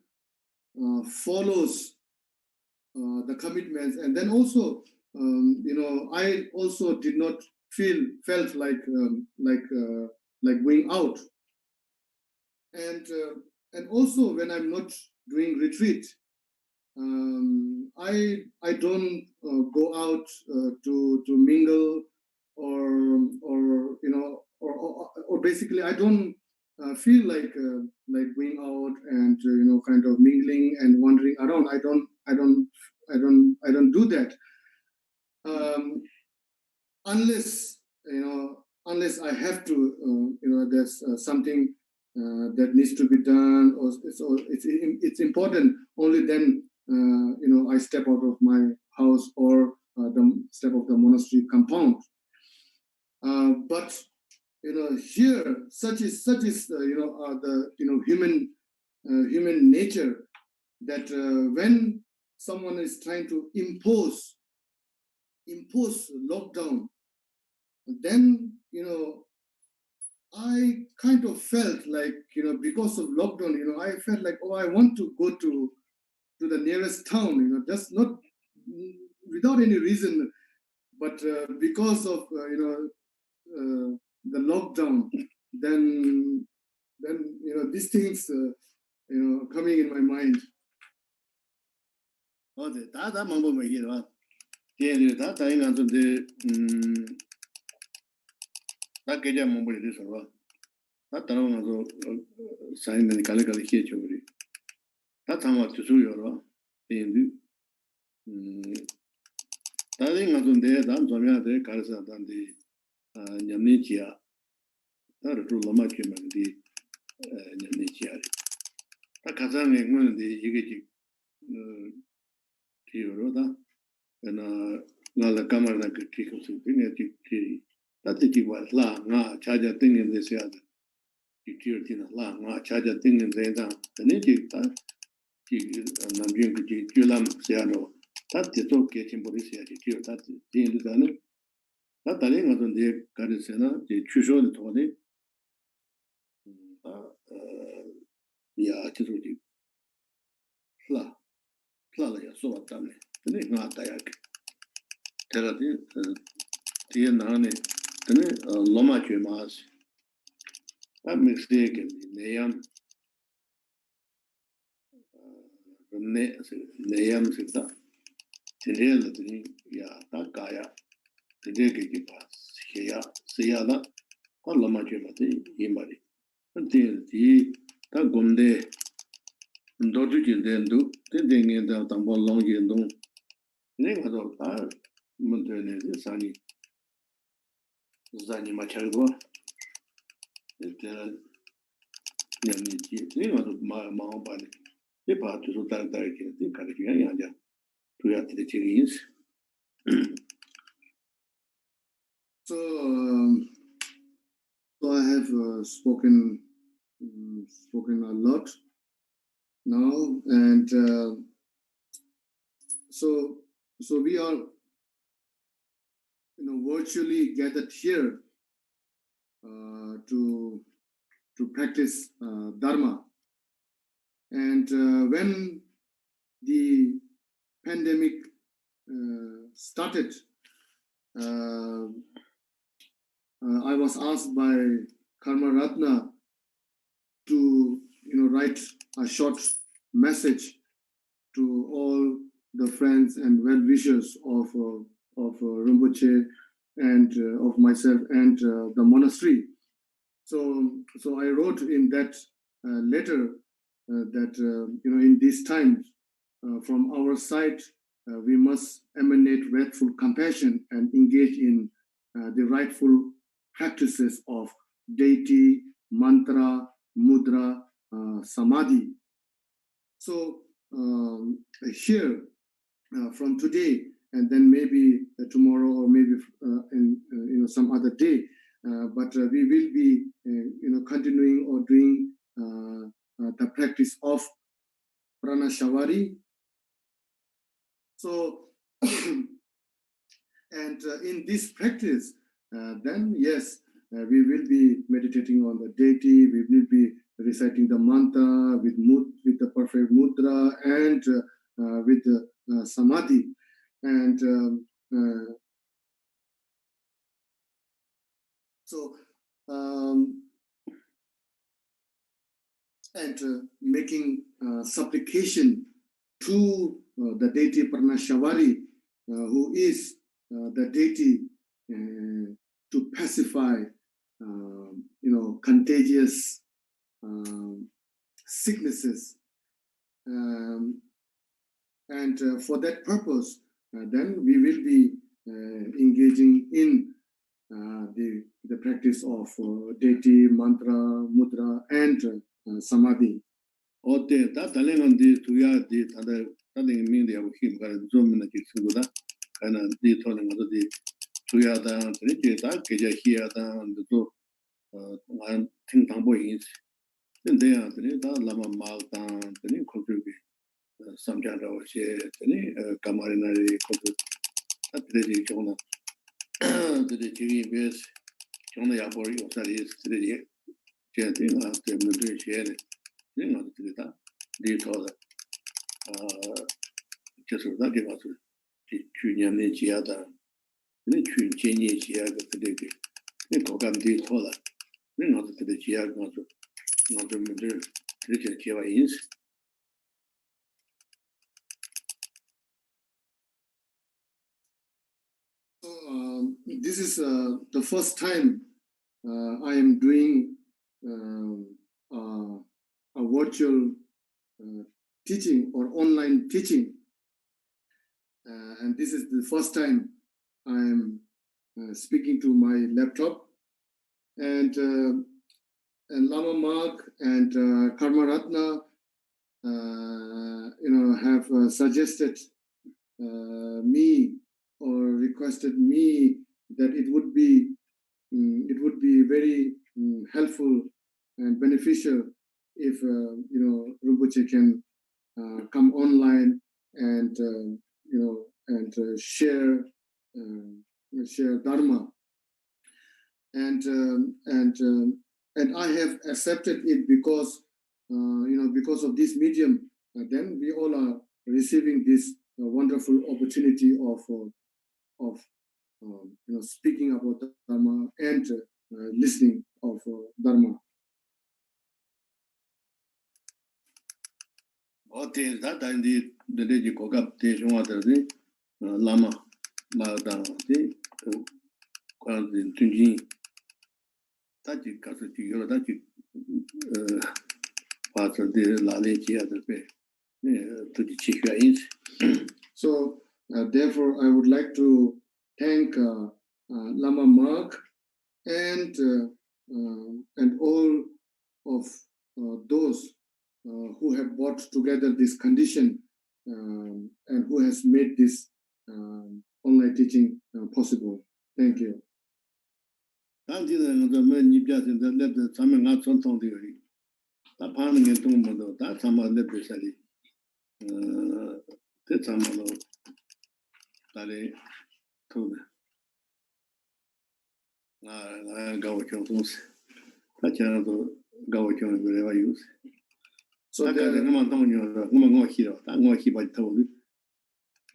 follows the commitments, and then also I also did not felt like going out, and also when I'm not doing retreat, I don't go out to mingle or basically I don't feel like going out and kind of mingling and wandering around. I don't do that unless I have to. There's something that needs to be done, or it's important. Only then I step out of my house or the step of the monastery compound. But here, such is the human nature, that when someone is trying to impose lockdown, then I kind of felt like because of lockdown, I felt like, oh, I want to go to the nearest town, just not without any reason, but because of the lockdown, then these things coming in my mind. 어제 다다 mambo 먹이라 제일 다다 인간 좀데 다 계좌 mambo 이래서 다 따라오면서 사인들이 갈래갈래 해줘 우리 다 담아 주소요로 인도 다른 인간들데 난 좀야데 가르쳐 단데 냠니지야 다를 로마 게만디 냠니지야 다 가자네 뭐는데 이게 티로다 나라 카마나 그 티코스 되네 티 다티기 와라 차자 땡는 데서야 티티르티나 라 차자 땡는 데다 되네 다 남진 그 줄람 세야로 다티도 게침보리세야 티티르 다티 띵르다는 다 다른 것인데 가르세나 제 추쇼의 돈에 야 저기 플라야 소왔다네 근데 나타야 테라디 뒤에 나네 근데 로마케 마스 다 미스테이크 네얌 네얌 식다 제레르들이 야 다가야 되게 해야 세야다 로마케 마데 이 말이 근데 다 곰데 너도진den도 된den게다 담볼롱게도 내가 다 문제네 산이 마찰고 일단 냠니지 내가 마음바네 이 바트로 달달게 가르치게 아니야 두야한테 제기인스 So I have spoken a lot now, and so we are virtually gathered here to practice dharma, and when the pandemic started, I was asked by Karma Ratna to write a short message to all the friends and well-wishers of Rinpoche and of myself and the monastery. So I wrote in that letter that in these times, from our side, we must emanate grateful compassion and engage in the rightful practices of deity, mantra, mudra, samadhi. So here, from today, and then maybe tomorrow, or maybe in some other day, but we will be continuing or doing the practice of Pranashavari. So and in this practice, then yes, we will be meditating on the deity. We will be reciting the mantra with the perfect mudra and with the samadhi, and making supplication to the deity Pranashavari, who is the deity to pacify, contagious sicknesses, and for that purpose, then we will be engaging in the practice of deity, mantra, mudra, and samadhi. Ote ta talengan di tuya di tada taling ming de him ga zoom na ki suda kana di tholing ga di tuya da tri ti ta ke ja hia da do ngan ting tang bo yin den de ya tri da lama ma ta tri ko ju bi samja ra wa che tri kamari na ri ko ju ta tri ji jong na de ji yi bes jong na ya bo ri o sa ri tri ji che ti na te mu de che de ringa de ta de to da就是那地方是去年的节的，那去今年节的这个，那搞干的错了，那我这个节我就没这些节外因素。So this is the first time I am doing a virtual teaching or online teaching. And this is the first time I'm speaking to my laptop, and Lama Mark and Karma Ratna, have suggested me or requested me that it would be very helpful and beneficial if Rinpoche can come online and share dharma, and I have accepted it because because of this medium. Then we all are receiving this wonderful opportunity of speaking about dharma and listening of dharma. 어때 다 단디 데지 고갑 대중화들이 라마 마다데 관진 tunjin 다지 가서 지요 다지 파서 데 라레지야들 베 또지 치휘인. So therefore I would like to thank Lama Mark and all of those who have brought together this condition and who has made this online teaching possible. Thank you. 단지는 뭐 니비아선데 랩데 참여가 전통되리. 다 파는 게 동무도 다 참아 랩데살이. 그 참아로 달에 토네. 나 가오죠 동스. 다च्या도 가오죠 그래가 유스. So there are no Antonio, no hero, no hiba told it.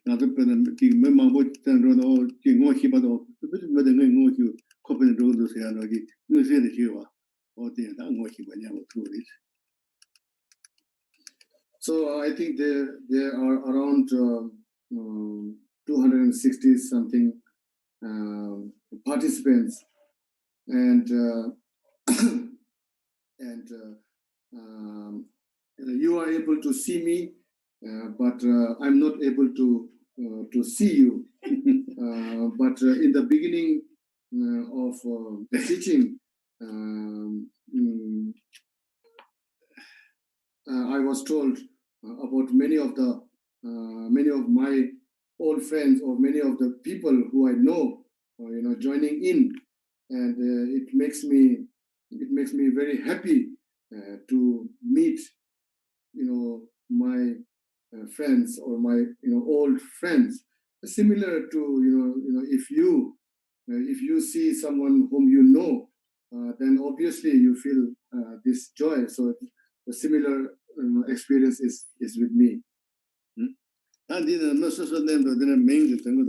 Not the pen, the member would turn on all King or hiba, but the name of you, Copen Road, Sayanogi, Museum Hiva, or the Angoshi when you were tourists. So I think there are around 260 something participants, and and you are able to see me, but I'm not able to see you. But in the beginning of the teaching, I was told about many of my old friends or many of the people who I know, joining in, and it makes me very happy to meet, my friends or my old friends. Similar to if you see someone whom you know, then obviously you feel this joy. So a similar experience is with me. I didn't know social name, but then main the thing with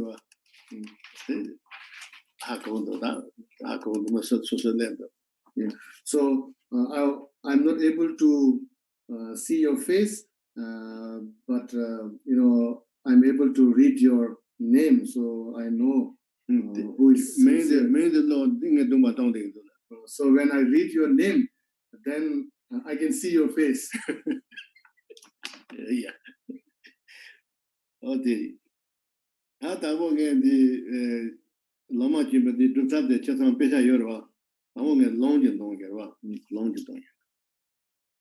social name. Yeah. So I'm not able to see your face, but I'm able to read your name, so I know who is Main the Lord thing do my tongue. So when I read your name, then I can see your face. Yeah. Okay. How about the Lama Jim, the two tab the Chatham Pesa Yorba? I won't get long and long.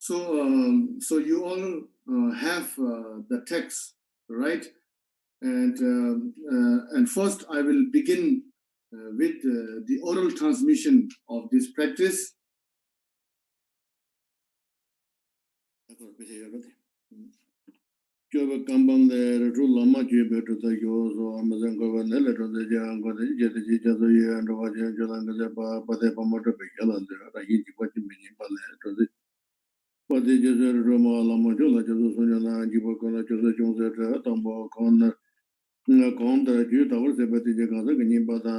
So you all have the text, right? And first I will begin with the oral transmission of this practice. Job Kambang the Lama Jib to the Yozo, Amazon Governor, the Jan, the Jazzy and Roger Jolanga, Patepa Motor Picalan, the Hiji to the what the Jazzer Roma Lamajola, Josuna, Jibokona, Joseph Jones, Tombo, Corner, Conda, Juta, the Betty Jagaza, Nibata,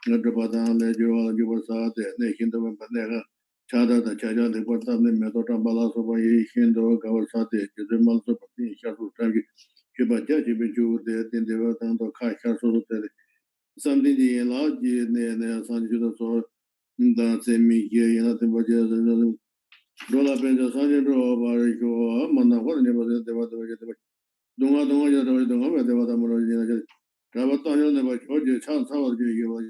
Nadrabata, Lejo, Jubasa, the Hindu Panera. Chada the Chaja, the Porta, the Metota Balaso, Hindo, Gavasate, the Malso, Shasu Tangi, Chibaja, Chibu, the Tindevan, the Kai Castle, something the large near San Judas, the semi year, nothing but the Dola Benja Sanjiro, Barico, Mana, what neighbor they were the Dunga, they were the Moro, Ravatano, never told you, chance how you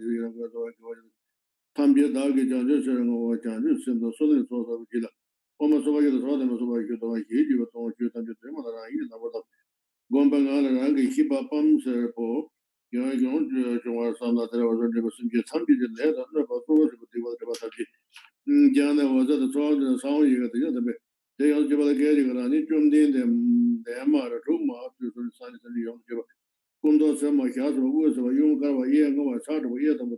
Tambia Dagi Janjus or Janjus and the solid source of Gila. Almost over the Southern Soviet, you were told you and the Gombangala Rangi, Hiba Pums, Po, you don't some that there was something in there, about Jana was at the sword and sound you got the other bit. They all give a getting on it, them, the Emma, Ruma, to the Science and the young Kundo Sama Casa was a young girl, a year ago, I started with years of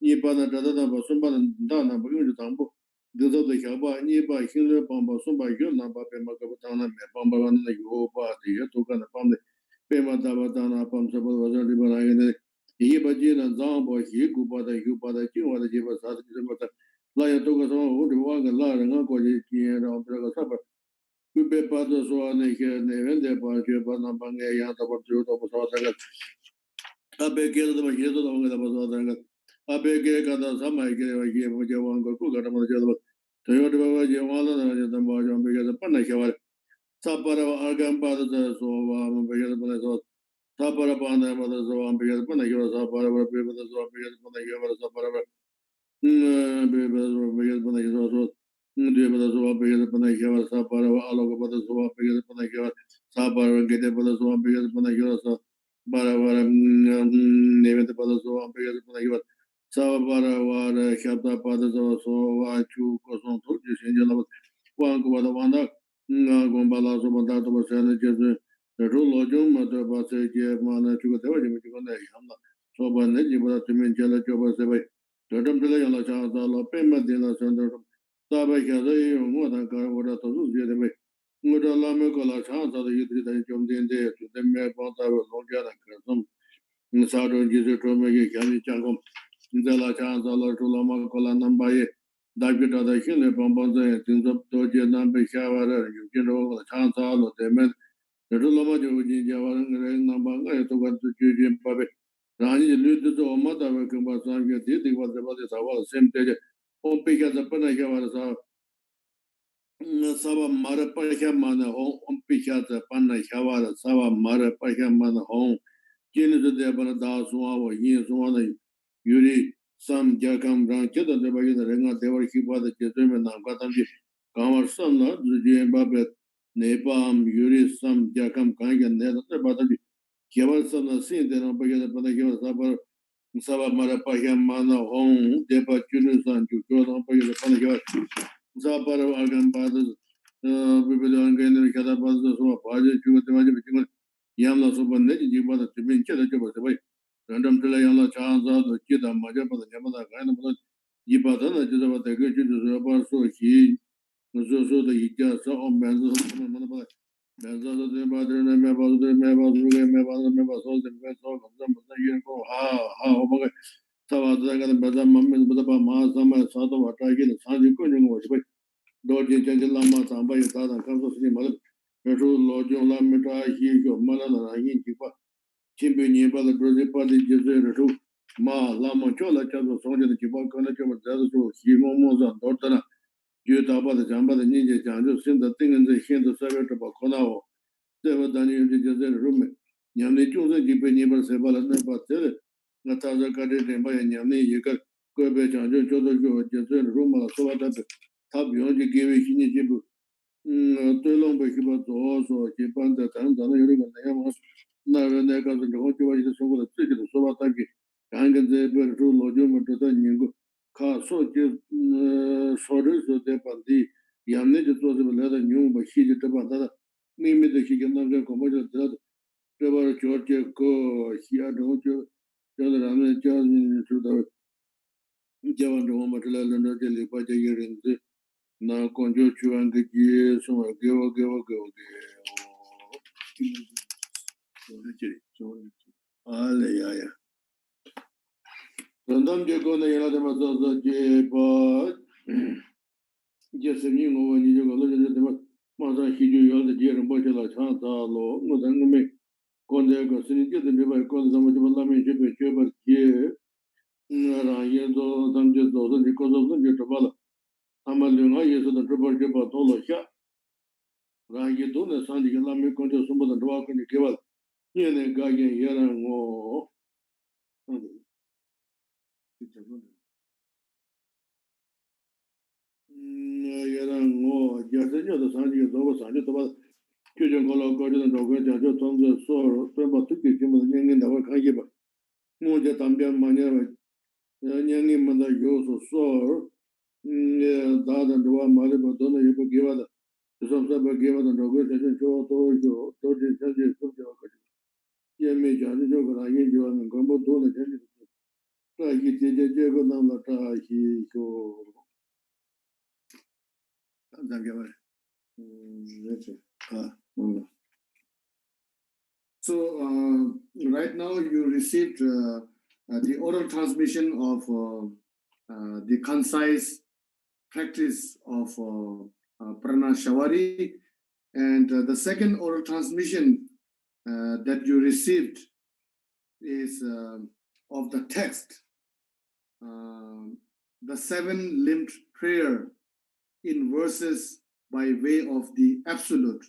Nipana Dada, Sumba and Dana, Bugu Tambo, the other Kaba, nearby Hill, Bamba, Sumba, Yuna, Pema, Bamba, and the Yopa, the Yatokan, upon the Pema Tabatana, Pamsaba was a liberal. Hibajin and Zambo, Hikuba, the Yuba, the King, or the Jibas, Laya took us all who walk a lot and uncle, and on the supper. We pay Pato so on the here, and they went there, but you put on Banga, about two of us. I beg you the Mahito over the Bazanga. I beg you the Sama gave what you want to cook at the Toyota, Yamala, and the Marjan because the Panaka. Sapara Argamba, so because the Sapara Panda, so because Panaka, Sapara, people, so because Panaka, Sapara. Because Panaka. Devaso because Panaka, Sapara, Aloko, so because Panaka, Sapara, get a Palazo because Panaka. Baravara name the Palazo, because Panaka. Savara, Shata Padazo, so I chew Coson took this angel of one Guadavanda, Gombala, Sobandato was the rule of Jum, the Basage, Mana, Chugataway, which you can name. So, but you were to mean Jella Jobas away. The Dumpelay on the Chanta, Pema de la Sandra, Tabaka, more than Carvota to lose the other way. Mudalamicola chance of the utility jumped in there to the mere Ponta, Longa, and Crasum. In Saturn, Jesus, Tromega, Kali Changum. Zala Chancellor Tulama Kola Nambaye, Dakita the Hille Pomponza, things up to Nambe Shower, you can all the Chancellor, they met the Tulama Java Nambanga to go to Juji Pabe. Rani Lutu to Mother Kumbasa, it was about the same day. Home pick as a Panaka Sava Mara Pakamana home, pick at the Panaka, Sava Mara Pakamana home. Jin the Debanada Suava, Yin Suana, Yuri, some Jakam Branches, and the Bayan Renga, they were keep the Jesuim and Katamji, Kamar Sana, the Jim Babet, Nepam, Yuri, some Jakam Kang and Nether Batabi, Kevasana, Sin, then Obaga the Panaka Saba, Saba Marapaham Mana, home, Depa Junus and Juko, Obaga the Panaka, Zabara Agam Badas, Bibilangan, Kadabas, or Paja, Chuka, Yamla Suban, you bought the Tibin Chedaba away. Random Telayala Chanza, the Kida Majapa, the Yamada kind of Yipatana, just about the good to so he was also the Ika saw on Benzo, Benzo, the mother, and Mabel, the Mabel, the Mabel, the Mabel, the vessel of them, the year go, how, Savata and Bazam, and Badaba, Mazama, Sato, Ataki, and Sanji Kunjung was away. Dodging Lama, Samba, Yata, comes to see Mother. Petrol Lojo Lamita, he go Malana, Yipa, Chimpi, the Brazil Party, Jesu, Ma, Lama Chola, Chazo, Sonja, the Chipa, Connector, Zazu, Himomosa, Dotana, Jutaba, the Jamba, the Ninja, Janjo, send the thing and they hand the servant about Konao. They were done in the Jesu room. Yamni chosen Jipi Nibal Sebal and Nepa, Nataza Kadi, and by Yamni, you got Kobe Janjo, Jodo, Jesu, room, so that Tab Yonji gave it in Jibu. Too long back about also Japan that I'm done. You're never never got the what you want to so the ticket so what I get. Can't get the better to Lojum to the Ningo. Car so just sorry so they pandi. Yamne just was a leather new, but she did about that. Maybe the chicken of the commercial that there were Georgia go here, don't you? Tell the Ramen Charles to the Javan to Homatella and the Lipa in the now conjure and the gears, so I go. Hallelujah. Random Jago, the Yellow Maza, Jeba, just a new one, you go look at the Maza, he do all the dear and bottle like Santa Law, no, then me. Condego, sitting to the river, called some of the Lamin Jeba, here. Yedo, some just those because of the Jabala. Amaluna, yes, the triple Jeba, Tolo, Rangi do the Sandy Lami contra some of the dog and the Kiva. Here they got Yaran or Yaran or Jasan, the Sandy is over Sandy about Kujan Golo Gordon and Dogger, just on the sorrow, Pemba took him in the work I give up. Moja Tambian Mania, Yangi Mother Yoso sore. Dad and one mother, but don't you give other. Some summer give us a Dogger, and Joe, told you, yeah, me, Johnny Joker, I get you and Gumbo to the Jenny. I get you, Jago, Namata, he go. So right now you received the oral transmission of the concise practice of Pranashavari, and the second oral transmission that you received is of the text, the seven-limbed prayer in verses by way of the Absolute,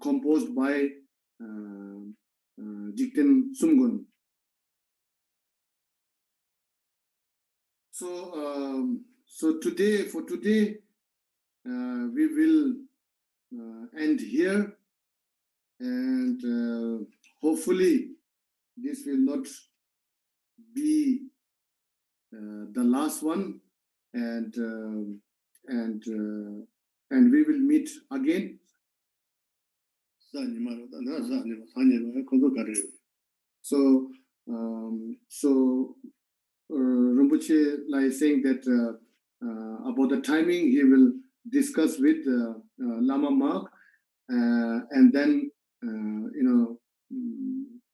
composed by Jikten Sumgun. So today, we will end here, and hopefully this will not be the last one, and we will meet again. So Rinpoche like saying that about the timing, he will discuss with Lama Mark, and then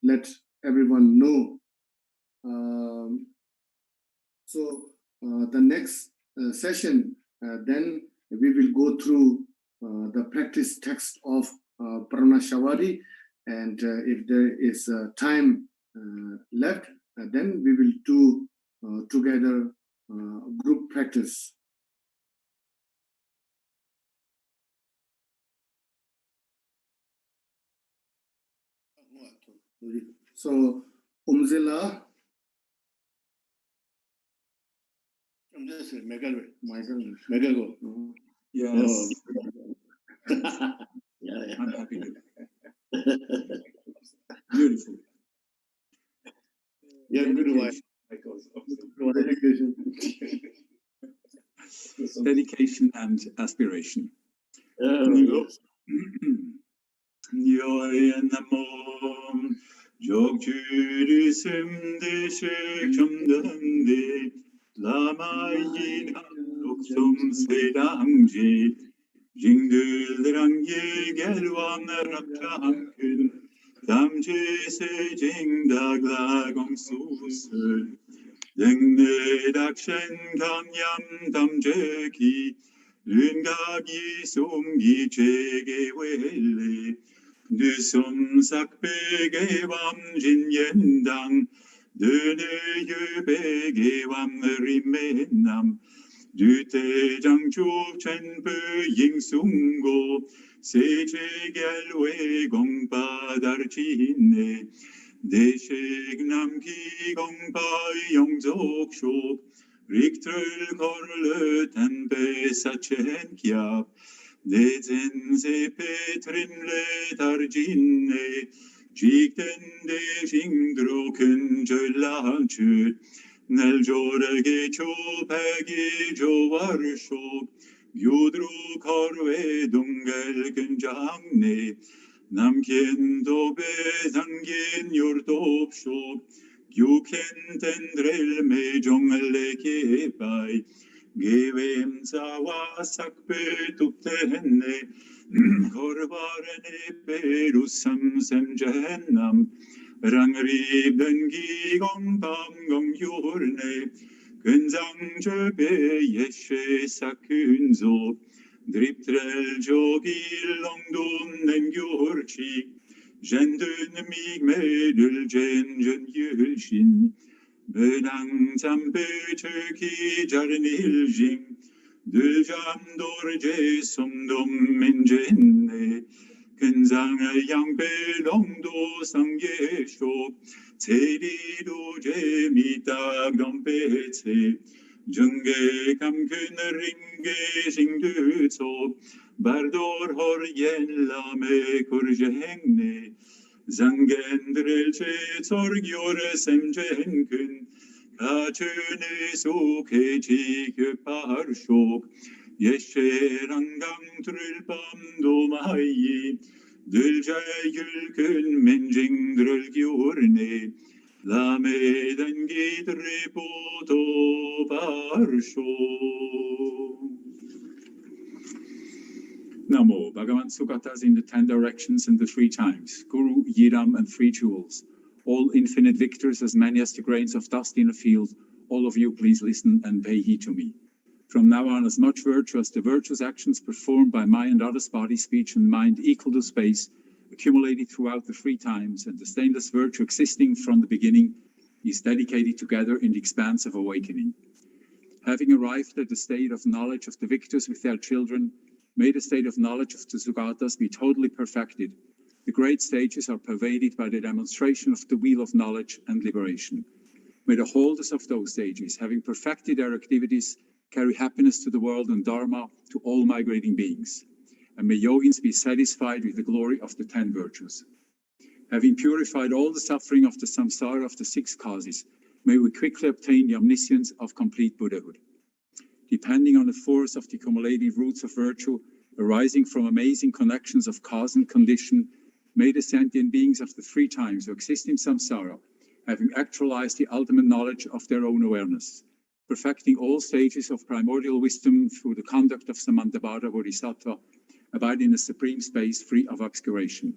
let everyone know. So the next session, then we will go through the practice text of Pranashavari, and if there is time left, then we will do together group practice. So, Umzilla, Michael, Yes, Yeah. I'm happy to. Beautiful. Yeah, good one. Dedication. Dedication and aspiration. Nyoye namo jogchuri simde shekhamdande lama yin luksum svedamji jingdulrangye gelwan rakchankun tamje se jingdagla gongsusun Dengde dakshen kanyam damjeki Lungagi sumgi chege wele Du sum sakbege wam jinyendang Dene yubege wam rimenam Du te jangchuk chenpe ying sungo Seche gelwe gongpa darchine Deshegnam ki gongpa yongzok shok Riktrul korle tempe sachen kiap Dezen se petrin le tarjine Jikten de jingdroken jölachut Nel jorge chopegi jovarshok Gyudru korve dungel genjangne Namkien dobe zangien yordop shok Yuken tendrel me jongele kepai Gevem zawa sakpe tuptehenne Korvarene perusam sem jehennam Rangri bengi gong tam gong yurne Genzang jebe yeshe sakunzo Driptrel jogil longdun en gjurchik Jendun mig medel jen julshin Bedang zampe turki jarniljing Duljam dorje sumdum minjenne Kenzang yang pe longdo sangye shok Tsedi doje mitag dompetse Junge kam kun ringe jingdu so Bardor hor yen lame kurjengne Zangendrel che sorgjore semjen kun Kachune suke chike parshok Yeshe rangam trilpam domayi Dulja kun menjingdrel gjorne Lame den gidre poto parsho. Namo, Bhagavan Sugatas in the 10 directions and the 3 times, Guru, Yiram, and 3 jewels, all infinite victors, as many as the grains of dust in a field, all of you please listen and pay heed to me. From now on, as much virtue as the virtuous actions performed by my and others' body, speech, and mind equal to space, accumulated throughout the 3 times, and the stainless virtue existing from the beginning, is dedicated together in the expanse of awakening. Having arrived at the state of knowledge of the victors with their children, may the state of knowledge of the Sugatas be totally perfected. The great stages are pervaded by the demonstration of the wheel of knowledge and liberation. May the holders of those stages, having perfected their activities, carry happiness to the world and dharma to all migrating beings. And may yogins be satisfied with the glory of the 10 virtues. Having purified all the suffering of the samsara of the 6 causes, may we quickly obtain the omniscience of complete Buddhahood. Depending on the force of the accumulated roots of virtue, arising from amazing connections of cause and condition, may the sentient beings of the 3 times who exist in samsara, having actualized the ultimate knowledge of their own awareness, perfecting all stages of primordial wisdom through the conduct of Samantabhadra Bodhisattva, abide in a supreme space free of obscuration.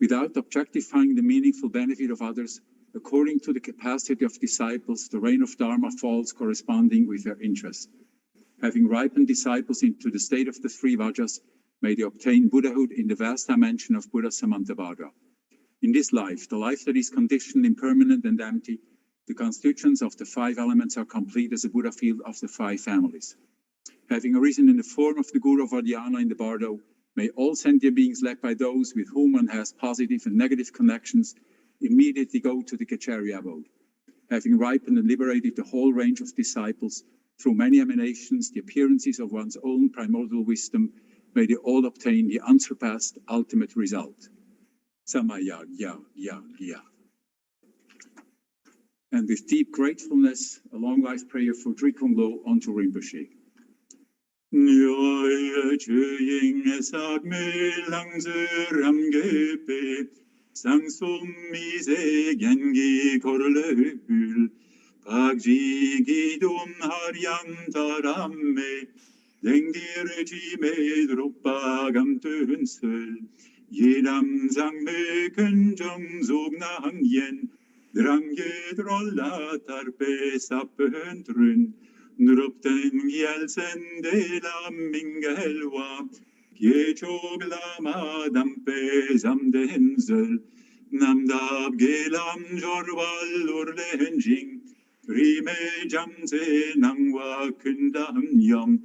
Without objectifying the meaningful benefit of others, According to the capacity of disciples, the rain of Dharma falls corresponding with their interest. Having ripened disciples into the state of the three Vajas, may they obtain Buddhahood in the vast dimension of Buddha Samantabhadra. In this life, the life that is conditioned, impermanent, and empty, the constituents of the five elements are complete as a Buddha field of the five families. Having arisen in the form of the Guru of Adhyana in the Bardo, may all sentient beings led by those with whom one has positive and negative connections immediately go to the Kachari abode. Having ripened and liberated the whole range of disciples through many emanations, the appearances of one's own primordial wisdom, may they all obtain the unsurpassed ultimate result. Samaya, ya, ya, ya. And with deep gratefulness, a long life prayer for Drikung Lho Ontul Rnpoche. Nyoye chöying sak me langzeram gepe sangsum mise gengi korle hül pakji gidum haryan taramme dengdir jime drupagam tönsel jedam sang me kunjong zognan yen drange drolla tarpe sapöntrun Nrupten gjelsen de la mingelwa, Kiechog la madampe zamdenzel, Namdab gelam jorwal urlenjing, Rime jamze nangwa kundam yam,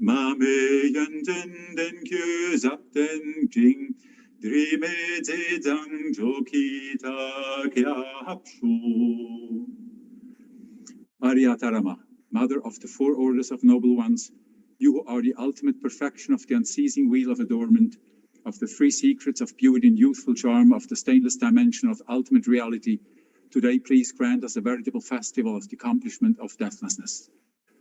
Mame yanten den kye zapten jing, Drime zedang jokita kya hapshu. Aryatarama, Mother of the four orders of noble ones, you who are the ultimate perfection of the unceasing wheel of adornment, of the three secrets of beauty and youthful charm, of the stainless dimension of ultimate reality, today please grant us a veritable festival of the accomplishment of deathlessness.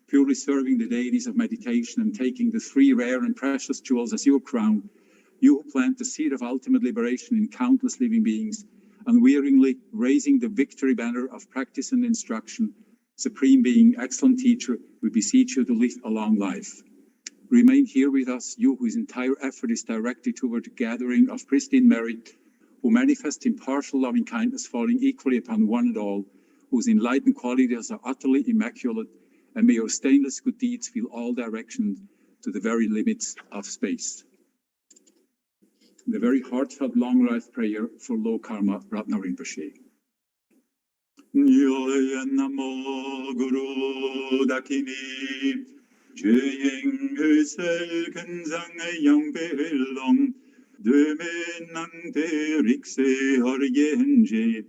Purely serving the deities of meditation and taking the three rare and precious jewels as your crown, you who plant the seed of ultimate liberation in countless living beings, unwearyingly raising the victory banner of practice and instruction, Supreme Being, excellent teacher, we beseech you to live a long life. Remain here with us, you whose entire effort is directed toward the gathering of pristine merit, who manifest impartial loving kindness falling equally upon one and all, whose enlightened qualities are utterly immaculate, and may your stainless good deeds fill all directions to the very limits of space. The very heartfelt long life prayer for Lho Karma Ratna Rinpoche. Nyoye namo guru dakini Jeyeng hüsel kenzang yang belong De menang de rikse haryenje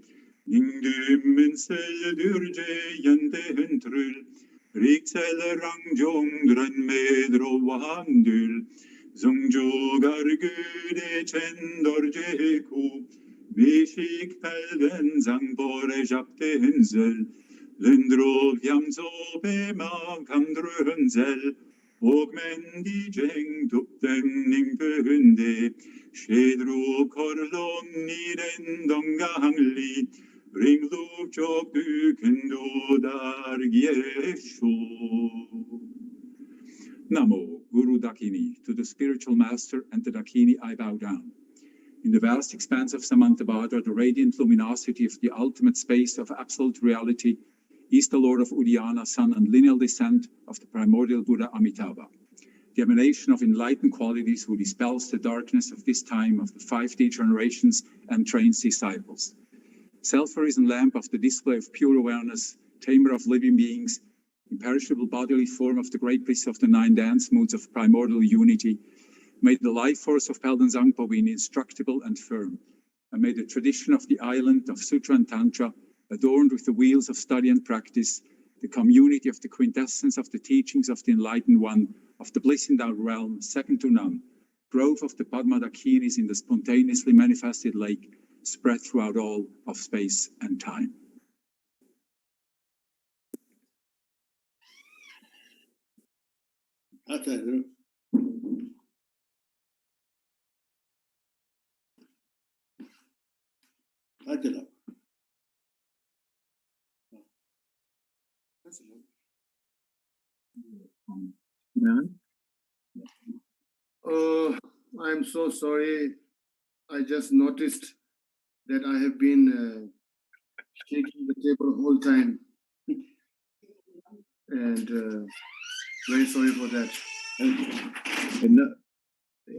Ning du minsel durje yande huntrul Riksel rangjong dran medro wandul Zongjo gargude chendorje ku Mishik pelden zang bore japten zel, Lendro jamzo bema kandrun zel, Ogmen di jeng dupten ning behunde, Shedru korlon niren dongang li, Ring lu jok du kendo dar gieshu. Namo, Guru Dakini, to the spiritual master and the Dakini I bow down. In the vast expanse of Samantabhadra, the radiant luminosity of the ultimate space of absolute reality, is the Lord of Udhyana, son and lineal descent of the primordial Buddha Amitabha, the emanation of enlightened qualities who dispels the darkness of this time of the 5D generations and trains disciples. Self-arisen lamp of the display of pure awareness, tamer of living beings, imperishable bodily form of the great bliss of the 9 dance moods of primordial unity, may the life force of Pelden Zangpo be indestructible and firm, and may the tradition of the island of Sutra and Tantra, adorned with the wheels of study and practice, the community of the quintessence of the teachings of the Enlightened One, of the bliss in that realm, second to none, growth of the Padma Dakinis in the spontaneously manifested lake, spread throughout all of space and time. I'm so sorry. I just noticed that I have been shaking the table the whole time. And very sorry for that. And no,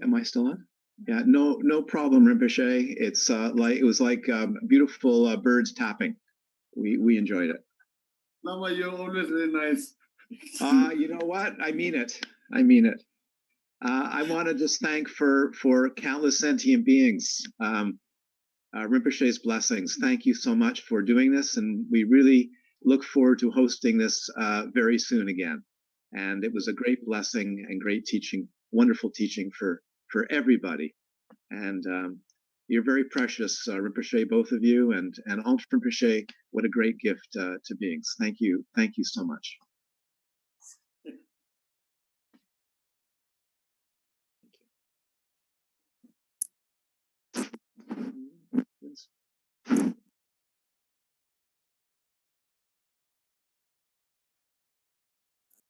am I still on? Yeah, no problem, Rinpoche. It's it was like beautiful birds tapping. We enjoyed it. Lama, you're always very nice. You know what? I mean it. I mean it. I want to just thank for countless sentient beings. Rinpoche's blessings. Thank you so much for doing this, and we really look forward to hosting this very soon again. And it was a great blessing and great teaching, wonderful teaching for everybody. And you're very precious, Rinpoche, both of you, and Ontul Rinpoche. What a great gift to beings. Thank you so much.